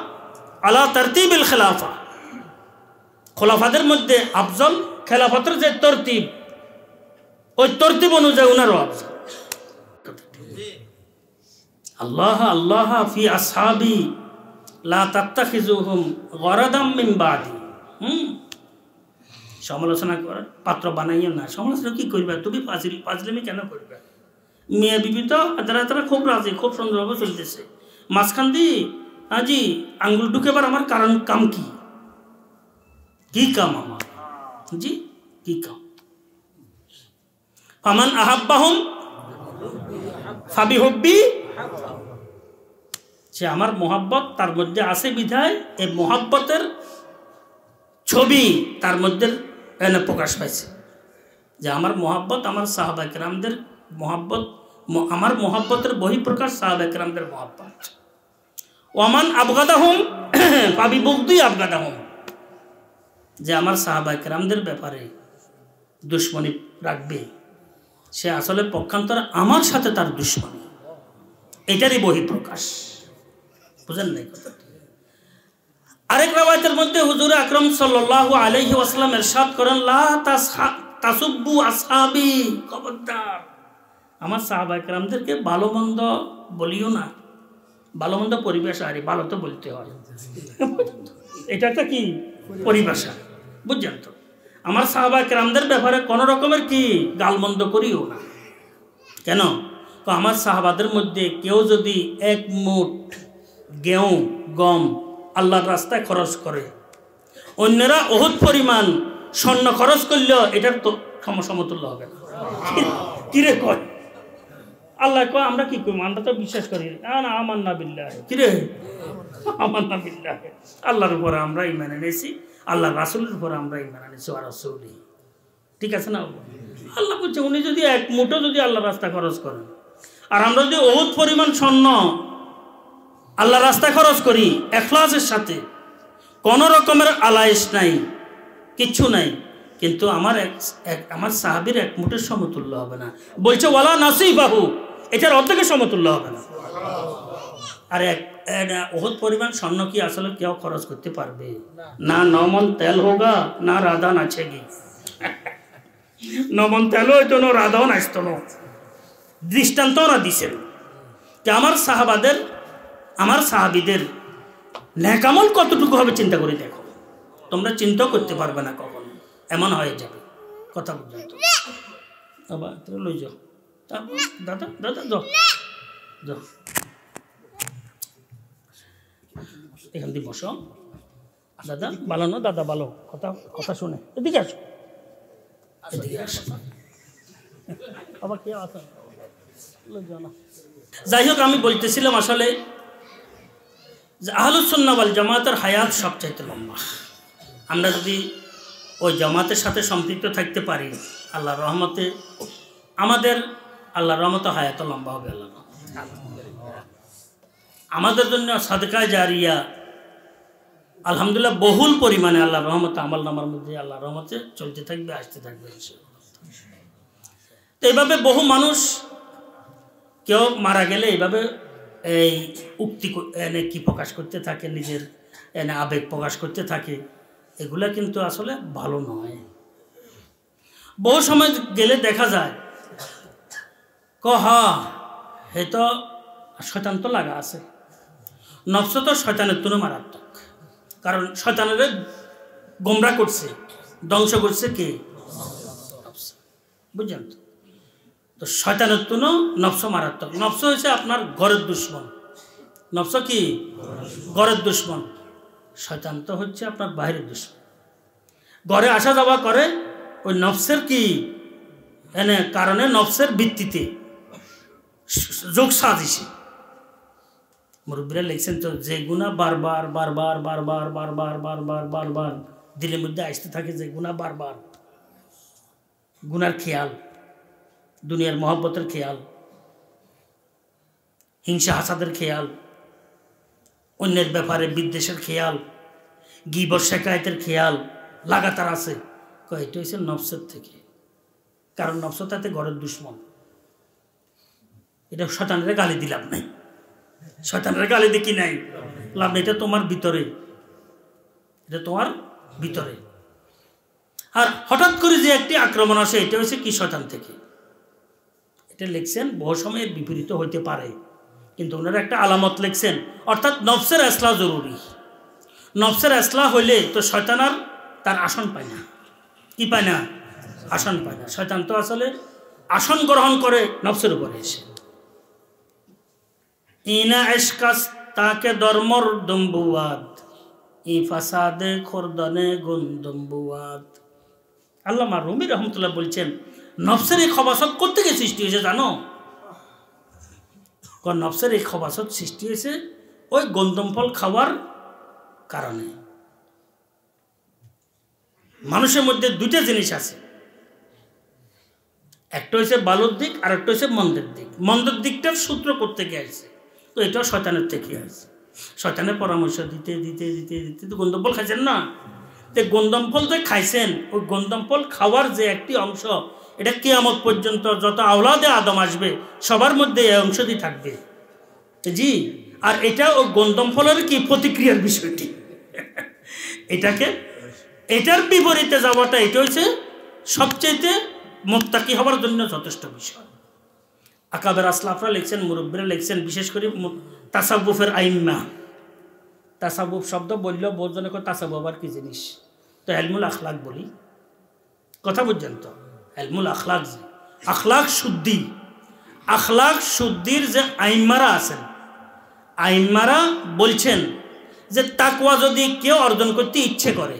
আলা তারতিবিল খিলাফা। খোলাফাদের মধ্যে আফজল খেলাফতের যে তরতিব, ওই তরতিব অনুযায়ী ওনারও আফজল। আল্লাহ আল্লাহ ফি আসহাবি লা তাত্তাখিজুহুম গরাদাম মিন বাদি। সমালোচনা করার পাত্র বানাইয়া না। সমালোচনা কি করবে তুমি? পাজলিমি কেন করবে? মেয়ে বিবি তো তারা খুব রাজি, খুব সুন্দরভাবে চলতেছে। মাঝখান দিয়ে আজি আঙ্গুল ঢুকেবার আমার কারণ কাম কি? কি কাম আমার? জি কি কাম? ফামান আহাব্বাহুম ফাবিহুব্বি, সে আমার মোহাব্বত তার মধ্যে আছে বিধায় এই মোহাব্বতের ছবি তার মধ্যে এনে প্রকাশ পাইছে যে আমার মোহাব্বত আমার সাহাবা কেরামদের মোহাব্বত, আমার মোহাব্বতের বহিঃপ্রকাশ সাহাবা কেরামদের মোহাব্বত। ওয়ামান আবগাদাহুম ফাবিবুগদি আবগাদাহুম, যে আমার সাহাবা কেরামদের ব্যাপারে দুশ্মনী রাখবে সে আসলে পক্ষান্তরে আমার সাথে তার দুশ্মনী, এটারই বহিঃপ্রকাশ। বুঝেন নাই কথা? আরেক রাওয়ায়াতের মধ্যে হুজুর আকরাম সাল্লাল্লাহু আলাইহি ওয়াসাল্লাম ইরশাদ করেন, লা তাসুব্বু আসহাবি, খবরদার আমার সাহাবায়ে কেরামদেরকে ভালো মন্দ বলিও না। ভালো মন্দ পরিভাষা, আরে ভালো তো বলতে হয়, এটা একটা কি পরিভাষা, বুঝছেন তো? আমার সাহাবায়ে কেরামদের ব্যাপারে কোনো রকমের কি গালমন্দ করিও না। কেন? তো আমার সাহাবাদের মধ্যে কেউ যদি এক মুঠ গেঁহু গম আল্লাহর রাস্তায় খরচ করে, অন্যরা ওহুদ পরিমাণ স্বর্ণ খরচ করলেও এটার তো সমতুল্য হবে না। কিরে কয় আল্লাহ কয় আমরা কি করবো? আমরা তো বিশ্বাস করি না, আমান্না বিল্লাহ। কিরে আমান্না বিল্লাহ, আল্লাহর উপরে আমরা ঈমান এনেছি, আল্লাহ রাসূলের উপরে আমরা ঈমান এনেছি, আর রাসূলি। ঠিক আছে না? আল্লাহ বলছে উনি যদি এক মুঠো যদি আল্লাহর রাস্তায় খরচ করেন, আর আমরা যদি ওহুদ পরিমাণ স্বর্ণ আল্লাহর রাস্তায় খরচ করি ইখলাসের সাথে, কোনো রকমের আলাইশ নাই, কিচ্ছু নাই, কিন্তু আমার সাহাবীর এক মুঠের সমতুল্য হবে না। বলছে ওয়ালা নাসিবাহু, এটার অর্ধেকের সমতুল্য হবে না। আর ওহুদ পরিমাণ স্বর্ণ কি আসলে কেউ খরচ করতে পারবে না? 9 মণ তেল হোগা না রাধা নাচেগি। 9 মণ তেল হইতো না, রাধাও নাচতো না। দৃষ্টান্ত ওরা দিছেন যে আমার সাহাবীদের নেকামল কতটুকু হবে চিন্তা করে দেখো, তোমরা চিন্তাও করতে পারবে না কখন এমন হয়ে যাবে। কথা বুঝলেন তো? আবার লই যাও, তারপর দাদা দাদা যাও যাও, এখান দিয়ে বসো। দাদা ভালো না? দাদা ভালো, কথা শুনে এদিকে আসো, এদিকে আসো। আবার কে আসো, লই যাও না। যাই হোক, আমি বলতেছিলাম আসলে যে আহলুস সুন্নাহ ওয়াল জামাতের হায়াত সবচাইতে লম্বা। আমরা যদি ওই জামাতের সাথে সম্পৃক্ত থাকতে পারি, আল্লাহর রহমতে আমাদের আল্লাহর রহমতে হায়াত লম্বা হবে। আল্লাহ আমাদের জন্য সাদকায়ে জারিয়া আলহামদুলিল্লাহ বহুল পরিমাণে আল্লাহর রহমতে আমল নামার মধ্যে আল্লাহর রহমতে চলতে থাকবে, আসতে থাকবে। তো এইভাবে বহু মানুষ কেউ মারা গেলে এইভাবে এই উক্তি এনে কি প্রকাশ করতে থাকে, নিজের এনে আবেগ প্রকাশ করতে থাকে, এগুলা কিন্তু আসলে ভালো নয়। বহু সময় গেলে দেখা যায় হে তো শয়তান তো লাগা আছে। নফস তো শয়তানের তুলে মারাত্মক, কারণ শয়তানের গোমরা করছে, ধ্বংস করছে কে? বুঝলেন তো? তো শয়তানের তুনো নফস মারাত্মক। নফস হয়েছে আপনার ঘরের দুশ্মন। নফস কি? ঘরের দুশ্মন। শয়তান তো হচ্ছে আপনার বাইরের দুশ্মন। ঘরে আসা যাওয়া করে ওই নফসের কি এনে কারণে, নফসের ভিত্তিতে যোগ সাজিছে। মুরব্বীরা লিখছেন তো, যে গুণা বারবার বারবার বারবার বারবার বারবার বারবার দিলের মধ্যে আসতে থাকে, যে গুণা বারবার গুনার খেয়াল, দুনিয়ার মহব্বতের খেয়াল, হিংসা হাসাদের খেয়াল, অন্যের ব্যাপারে বিদ্বেষের খেয়াল, গীবত শেকায়েতের খেয়াল লাগাতার আছে। এটা হচ্ছে নফসের থেকে, কারণ নফস তাতে ঘরের দুশ্মন। এটা শয়তানের গালি দিলাম নাই, শয়তানের গালি দেখি নাই লাভ, এটা তোমার ভিতরে, এটা তোমার ভিতরে। আর হঠাৎ করে যে একটি আক্রমণ আসে, এটা হচ্ছে কি শয়তান থেকে। এটা লিখছেন বহু সময়ের বিপরীত হইতে পারে, কিন্তু ওনারা একটা আলামত লিখছেন, অর্থাৎ নফসের ইসলাহ জরুরি। নফসের ইসলাহ হইলে তো শয়তান আর তার আসন পায় না। কি পায় না? আসন পায় না। শয়তান তো আসলে আসন গ্রহণ করে নফসের উপরে এসে। ইনা এশকাস তাকে ধর্মর দম্বুয়াদ, ই ফাসাদে খোরদনে গন্দম্বুয়াদ। আল্লামা রুমি রহমতুল্লাহ বলছেন, নফসের এই খবাসত কোত্থেকে সৃষ্টি হয়েছে জানো? নফসের এই খবাসত সৃষ্টি হয়েছে ওই গন্দম ফল খাওয়ার কারণে। মানুষের মধ্যে দুইটা জিনিস আছে, একটা হচ্ছে ভালোর দিক আর একটা হচ্ছে মন্দের দিক। মন্দের দিকটার সূত্র করতে গিয়েছে, তো এটাও শয়তানের থেকে আছে। শয়তানের পরামর্শ দিতে দিতে দিতে দিতে তো গন্দম ফল খাইছেন না, তো গন্দম ফল যে খাইছেন, ওই গন্দম ফল খাওয়ার যে একটি অংশ, এটা কিয়ামত পর্যন্ত যত আওলাদে আদম আসবে সবার মধ্যে এই অংশটি থাকবে। জি, আর এটা ওই গন্দম ফলের কি প্রতিক্রিয়ার বিষয়টি, এটাকে এটার বিপরীতে যাওয়াটা, এটা হচ্ছে সবচেয়ে মুত্তাকি হওয়ার জন্য যথেষ্ট বিষয়। আকাবের আসলাফরা লিখছেন, মুরব্বীরা লিখছেন, বিশেষ করে তাসাব্বুফের আইম্মা। তাসাব্বুফ শব্দ বললেও বহুজনে তাসাব্বুফ আবার কি জিনিস, তো ইলমুল আখলাক বলি, কথা বুঝছেন তো? ইলমুল আখলাক, যে আখলাক শুদ্ধি, আখলাক শুদ্ধির যে আইম্মারা আছেন, আইম্মারা বলছেন যে তাকওয়া যদি কেউ অর্জন করতে ইচ্ছে করে,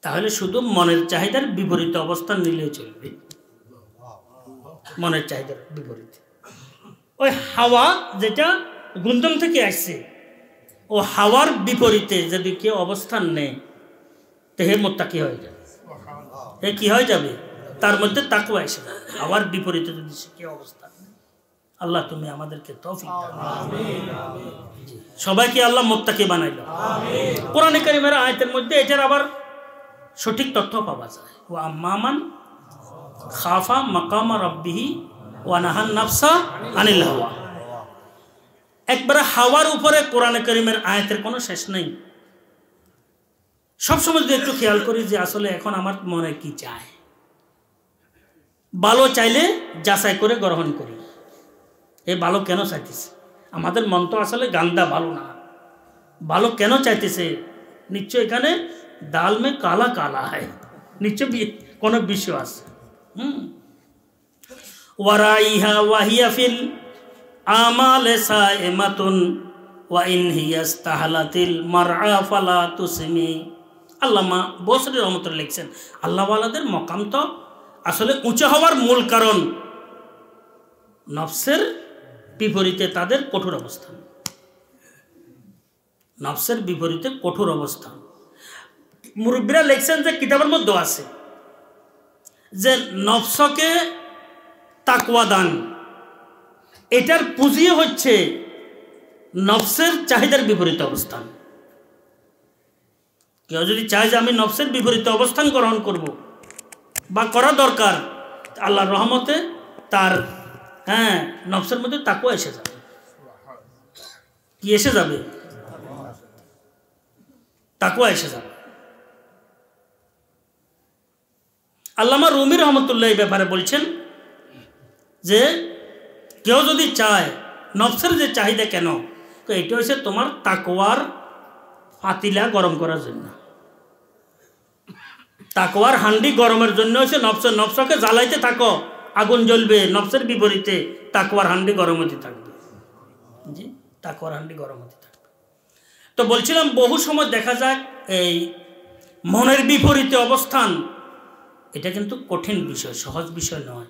তাহলে শুধু মনের চাহিদার বিপরীত অবস্থান নিলেই চলবে। মনের চাহিদার বিপরীতে ওই হাওয়া যেটা গুন্দম থেকে আসছে, ও হাওয়ার বিপরীতে যদি কেউ অবস্থান নেয়, তো হে মুত্তাকি হয়ে যাবে। হে কি হয়ে যাবে? তার মধ্যে তাকওয়া এসে যাবে। হাওয়ার বিপরীতে যদি সে কেউ অবস্থান নেয়, আল্লাহ তুমি আমাদেরকে তৌফিক দাও। সবাইকে আল্লাহ মুত্তাকি বানাইল। কোরআনে কারীমের আয়াতের মধ্যে এটার আবার সঠিক তথ্য পাওয়া যায়। ওয়া আম্মান খাফা মাকামা রাব্বিহি ওয়া নাহান নাফসা আনিল হাওয়া। একবারে হাওয়ার উপরে কোরআনে কারীমের আয়াতের কোনো শেষ নেই। সবসময় যদি একটু খেয়াল করি যে আসলে এখন আমার মনে কি চায়, ভালো চাইলে যাচাই করে গ্রহণ করি, এ ভালো কেন চাইতেছে। আমাদের মন তো আসলে গান্দা, ভালো না। ভালো কেন চাইতেছে? নিশ্চয় এখানে ডাল মে কালা কালা হয়, নিশ্চয় কোনো বিষয় আছে। ওয়ারাইহা ওয়াহিয়া ফিল আমালে সাইমাতুন ওয়া ইন হিয়াস্তাহলাতিল মারআ ফালা তুসমি। আল্লামা বসরি রহমতুল্লাহ লিখছেন, আল্লাহওয়ালাদের মকাম তো আসলে উঁচু হওয়ার মূল কারণ নফসের বিপরীতে তাদের কঠোর অবস্থান। নফসের বিপরীতে কঠোর অবস্থান। মুরব্বীরা লিখছেন যে কিতাবের মধ্যে আছে যে নফসকে তাকওয়া দান, এটার পুঁজি হচ্ছে নফসের চাহিদার বিপরীত অবস্থান। কেউ যদি চায় যে আমি নফসের বিপরীত অবস্থান গ্রহণ করব বা করা দরকার, আল্লাহর রহমতে তার নফসের মধ্যে তাকওয়া এসে যাবে। কি এসে যাবে? তাকওয়া এসে যাবে। আল্লামা রুমি রহমতুল্লাহ এই ব্যাপারে বলছেন যে কেউ যদি চায়, নফসের যে চাহিদা কেন, তো এটা হচ্ছে তোমার তাকওয়ার পাতিলা গরম করার জন্য। তাকওয়ার হান্ডি গরমের জন্য হচ্ছে নফসকে জ্বালাইতে থাকো, আগুন জ্বলবে। নফসের বিপরীতে তাকওয়ার হান্ডি গরম হতে থাকবে। জি, তাকওয়ার হান্ডি গরম হতে থাকবে। তো বলছিলাম, বহু সময় দেখা যায় এই মনের বিপরীতে অবস্থান, এটা কিন্তু কঠিন বিষয়, সহজ বিষয় নয়।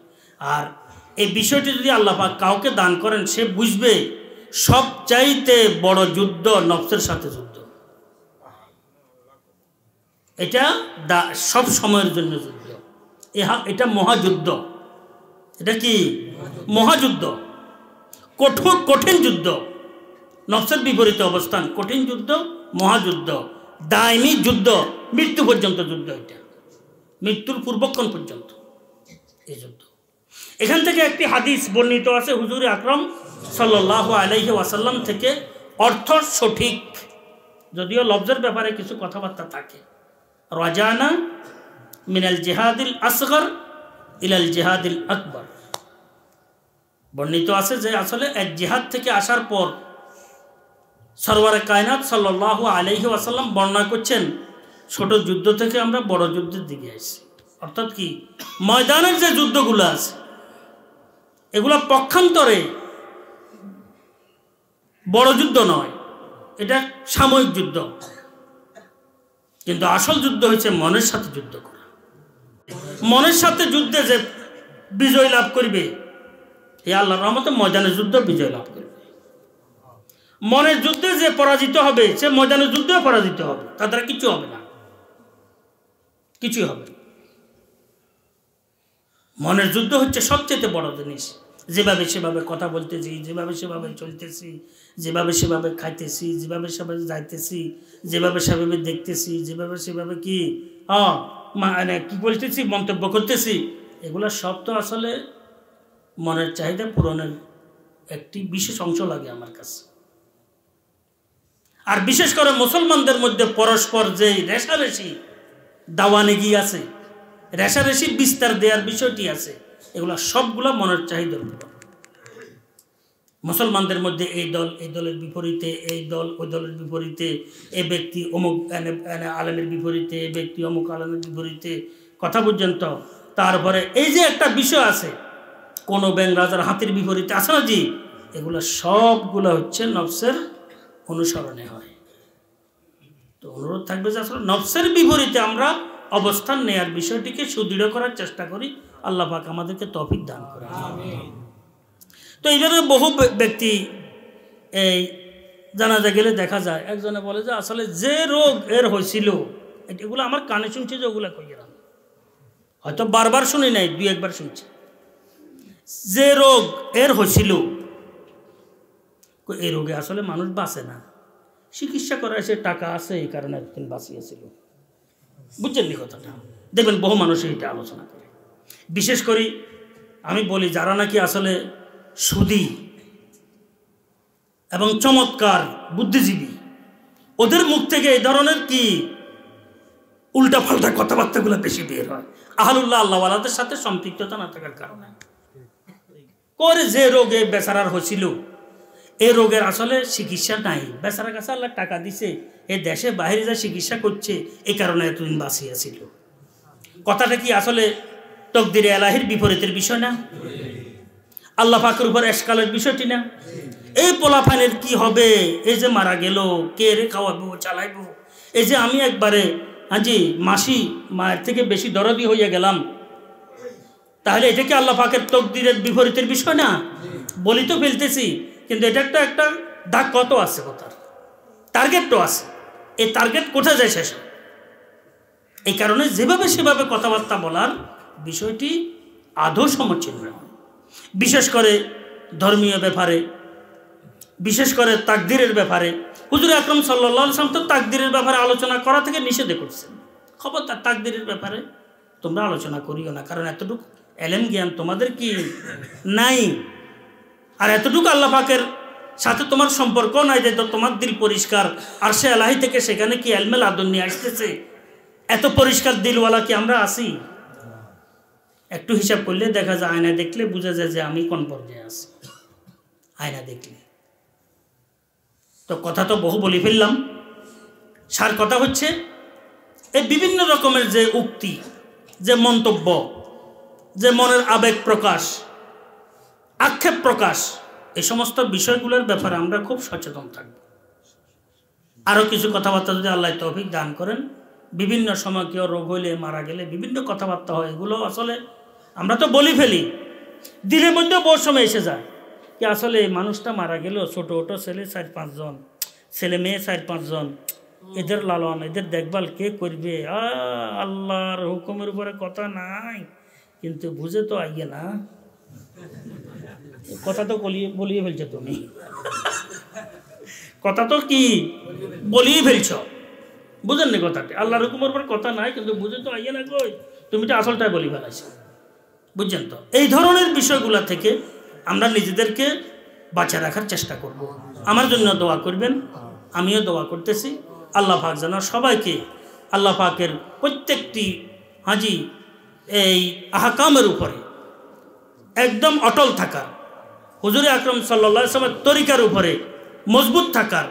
আর এই বিষয়টি যদি আল্লাহ পাক কাউকে দান করেন, সে বুঝবে সবচাইতে বড় যুদ্ধ নফসের সাথে যুদ্ধ। এটা সব সময়ের জন্য যুদ্ধ, এটা মহাযুদ্ধ। এটা কি মহাযুদ্ধ, কঠিন যুদ্ধ, নফসের বিপরীতে অবস্থান, কঠিন যুদ্ধ, মহাযুদ্ধ, দায়মি যুদ্ধ, মৃত্যু পর্যন্ত যুদ্ধ। এটা মৃত্যুর পূর্বক্ষণ পর্যন্ত এই যুদ্ধ। এখান থেকে একটি হাদিস বর্ণিত আছে হুজুর আকরাম সাল্লাল্লাহু আলাইহি ওয়াসাল্লাম থেকে, অর্থ সঠিক, যদিও লফজের ব্যাপারে কিছু কথাবার্তা থাকে। রাজানা মিনাল জিহাদিল আসগর ইলাল জিহাদিল আকবর, বর্ণিত আছে যে আসলে এক জিহাদ থেকে আসার পর সরওয়ারে কায়নাত সাল্লাল্লাহু আলাইহি ওয়াসাল্লাম বর্ণনা করছেন, ছোট যুদ্ধ থেকে আমরা বড় যুদ্ধের দিকে আসি। অর্থাৎ কি, ময়দানের যে যুদ্ধগুলো আছে এগুলো পক্ষান্তরে বড় যুদ্ধ নয়, এটা সাময়িক যুদ্ধ, কিন্তু আসল যুদ্ধ হচ্ছে মনের সাথে যুদ্ধ করা। মনের সাথে যুদ্ধে যে বিজয় লাভ করবে, এই আল্লাহর রহমতে ময়দানের যুদ্ধ বিজয় লাভ করবে। মনের যুদ্ধে যে পরাজিত হবে সে ময়দানের যুদ্ধে পরাজিত হবে, তাদের কিছু হবে না, কিছুই হবে না। মনের যুদ্ধ হচ্ছে সবচেয়ে বড় জিনিস। যেভাবে সেভাবে কথা বলতেছি, যেভাবে সেভাবে চলতেছি, যেভাবে সেভাবে খাইতেছি, যেভাবে সেভাবে যাইতেছি, যেভাবে সেভাবে দেখতেছি, যেভাবে সেভাবে কি মানে কি বলতেছি, মন্তব্য করতেছি, এগুলো সব তো আসলে মনের চাহিদা পূরণের একটি বিশেষ অংশ লাগে আমার কাছে। আর বিশেষ করে মুসলমানদের মধ্যে পরস্পর যে রেশারেশি দাওয়ানেগি আছে, রেশারেশি বিস্তার দেওয়ার বিষয়টি আছে, এগুলো সবগুলো মনের চাহিদার উপর। মুসলমানদের মধ্যে এই দল এই দলের বিপরীতে, এই দল ওই দলের বিপরীতে, এ ব্যক্তি অমুক আলেমের বিপরীতে, এ ব্যক্তি অমুক আলেমের বিপরীতে, কথা পর্যন্ত। তারপরে এই যে একটা বিষয় আছে, কোনো ব্যাং রাজার হাতির বিপরীতে আছে না জি, এগুলো সবগুলো হচ্ছে নফসের অনুসরণে হয়। তো অনুরোধ থাকবে যে আসলে নফসের বিপরীতে আমরা অবস্থান নেয়ার বিষয়টিকে সুদৃঢ় করার চেষ্টা করি। আল্লাহ পাক আমাদেরকে তৌফিক দান করেন। তো এইভাবে বহু ব্যক্তি এই জানাজা গেলে দেখা যায়, একজনে বলে যে আসলে যে রোগ এর হয়েছিল, এগুলো আমার কানে শুনছি, যে ওগুলো কইলাম, হয়তো বারবার শুনি নাই, দুই একবার শুনছি। যে রোগ এর হয়েছিল, এই রোগে আসলে মানুষ বাঁচে না, চিকিৎসা করা এসে টাকা আছে, এই কারণে একদিন বাঁচিয়েছিল। বুঝছেন নি কথাটা? দেখবেন বহু মানুষ এটা আলোচনা করে। বিশেষ করে আমি বলি, যারা নাকি আসলে সুদী এবং চমৎকার বুদ্ধিজীবী, ওদের মুখ থেকে এই ধরনের কি উল্টা পাল্টা কথাবার্তাগুলো বেশি বের হয়, আহলুল্লাহ আল্লাহওয়ালাদের সাথে সম্পৃক্ততা না থাকার কারণে। করে যে রোগে বেচারার হয়েছিল, এই রোগের আসলে চিকিৎসা নাই, বেচারার কাছে আল্লাহ টাকা দিছে, এ দেশে বাইরে যা চিকিৎসা করছে, এই কারণে এতদিন বাঁচিয়েছিল। কথাটা কি আসলে তকদিরে এলাহির বিপরীতের বিষয় না? আল্লাহ পাকের উপর এশকালের বিষয়টি না? এই পোলাপানের কি হবে, এই যে মারা গেল, কে রে খাওয়াবো চালাইবো, এই যে আমি একবারে হাজি মাসি মায়ের থেকে বেশি দরদি হইয়া গেলাম, তাহলে এটা কি আল্লাহ পাকের তকদিরের বিপরীতের বিষয় না? বলি তো ফেলতেছি, কিন্তু এটা একটা দাগ কত আছে, কথার টার্গেটও আছে। এই টার্গেট কোথায় যায় শেষ? এই কারণে যেভাবে সেভাবে কথাবার্তা বলার বিষয়টি আদৌ সমচ্ছিন্ন হয়। বিশেষ করে ধর্মীয় ব্যাপারে, বিশেষ করে তাকদিরের ব্যাপারে হুজুর আকরাম সাল্লাল্লাহু আলাইহি ওয়াসাল্লাম তো তাকদিরের ব্যাপারে আলোচনা করা থেকে নিষেধ করছেন। খবরদার তাকদিরের ব্যাপারে তোমরা আলোচনা করিও না, কারণ এতটুকু এলেম জ্ঞান তোমাদের কি নাই, আর এতটুকু আল্লাহ পাকের সাথে তোমার সম্পর্ক নাই যে তোমার দিল পরিষ্কার, আর সে এলাহি থেকে সেখানে কি এলমেল আদন নিয়ে আসতেছে। এত পরিষ্কার দিলওয়ালা কি আমরা আসি? একটু হিসাব করলে দেখা যায়, আয়না দেখলে বোঝা যায় যে আমি কোন পর্যায়ে আছি, আয়না দেখলে। তো কথা তো বহু বলে ফেললাম। সার কথা হচ্ছে, এই বিভিন্ন রকমের যে উক্তি, যে মন্তব্য, যে মনের আবেগ প্রকাশ, আক্ষেপ প্রকাশ, এই সমস্ত বিষয়গুলোর ব্যাপারে আমরা খুব সচেতন থাকব। আরও কিছু কথাবার্তা যদি আল্লাহ তৌফিক দান করেন, বিভিন্ন সময় কেউ রোগ হইলে, মারা গেলে বিভিন্ন কথাবার্তা হয়, এগুলো আসলে আমরা তো বলি ফেলি, দিনের মধ্যে বহু সময় এসে যায় কি আসলে এই মানুষটা মারা গেল, ছোটো ছোটো ছেলে 4-5 জন, ছেলে মেয়ে 4-5 জন, এদের লালন এদের দেখভাল কে করবে? আল্লাহর হুকুমের উপরে কথা নাই, কিন্তু বুঝে তো আইয়ে না, কথা তো বলিয়ে ফেলছো তুমি, কথা তো কি বলিয়ে ফেলছ, বুঝেন নি কথাটি? আল্লাহর হুকুমের উপর কথা নাই, কিন্তু বুঝে তো আইয়া না কই, তুমি তো আসলটাই বলি ফেলাইছ, বুঝছেন তো? এই ধরনের বিষয়গুলা থেকে আমরা নিজেদেরকে বাঁচিয়ে রাখার চেষ্টা করব। আমার জন্য দোয়া করবেন, আমিও দোয়া করতেছি। আল্লাহ পাক যেন সবাইকে, আল্লাহ পাকের প্রত্যেকটি হাজি এই আহকামের উপরে একদম অটল থাকার, হুজুর আকরাম সাল্লাল্লাহু আলাইহি ওয়াসাল্লামের তরিকার উপরে মজবুত থাকার,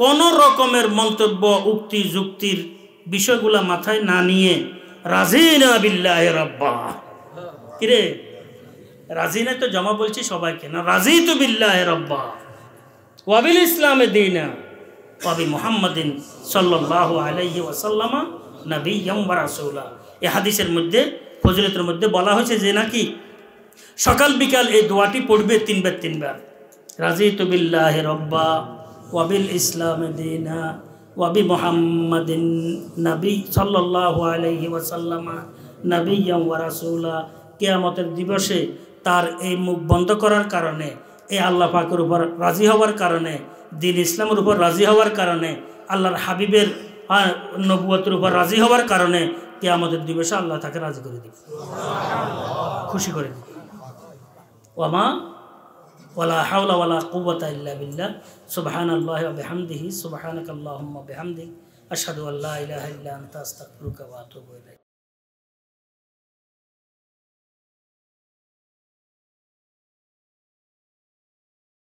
কোনো রকমের মন্তব্য, উক্তি, যুক্তির বিষয়গুলা মাথায় না নিয়ে রাজিনা বিল্লাহি রাব্বা, কিরে রাজিনা তো জমা বলছি সবাইকে না, রাজিতু বিল্লাহি রাব্বা ওয়া বিল ইসলামে দীনা ওয়া বি মুহাম্মাদিন সাল্লাল্লাহু আলাইহি ওয়াসাল্লাম নবিয়্যাম ওয়া রাসূলা। এই হাদিসের মধ্যে, ফজিলতের মধ্যে বলা হয়েছে যে নাকি সকাল বিকাল এই দোয়াটি পড়বে তিনবার। রাজিতু বিল্লাহি রাব্বা ওয়া বিল ইসলামে দীনা ওয়া বি মুহাম্মাদিন নবী সাল্লাল্লাহু আলাইহি ওয়াসাল্লাম নবিয়্যাম ওয়া রাসূলা। কিয়ামতের দিবসে তার এই মুখ বন্ধ করার কারণে, এই আল্লাহ পাকের উপর রাজি হওয়ার কারণে, দিন ইসলামের উপর রাজি হওয়ার কারণে, আল্লাহর হাবিবের নবুয়তের উপর রাজি হওয়ার কারণে কিয়ামতের দিবসে আল্লাহ তাকে রাজি করে দিবে, খুশি করে দিবে। ওয়ামা ওয়ালা হাওলা ওয়ালা কুওয়াতা ইল্লা বিল্লাহ সুবহানাল্লাহি ওয়া বিহামদিহি সুবহানাকাল্লাহুম্মা বিহামদিক আশহাদু আল্লা ইলাহা ইল্লা আনতা আস্তাগফিরুকা ওয়া আতুবু ইলাইক।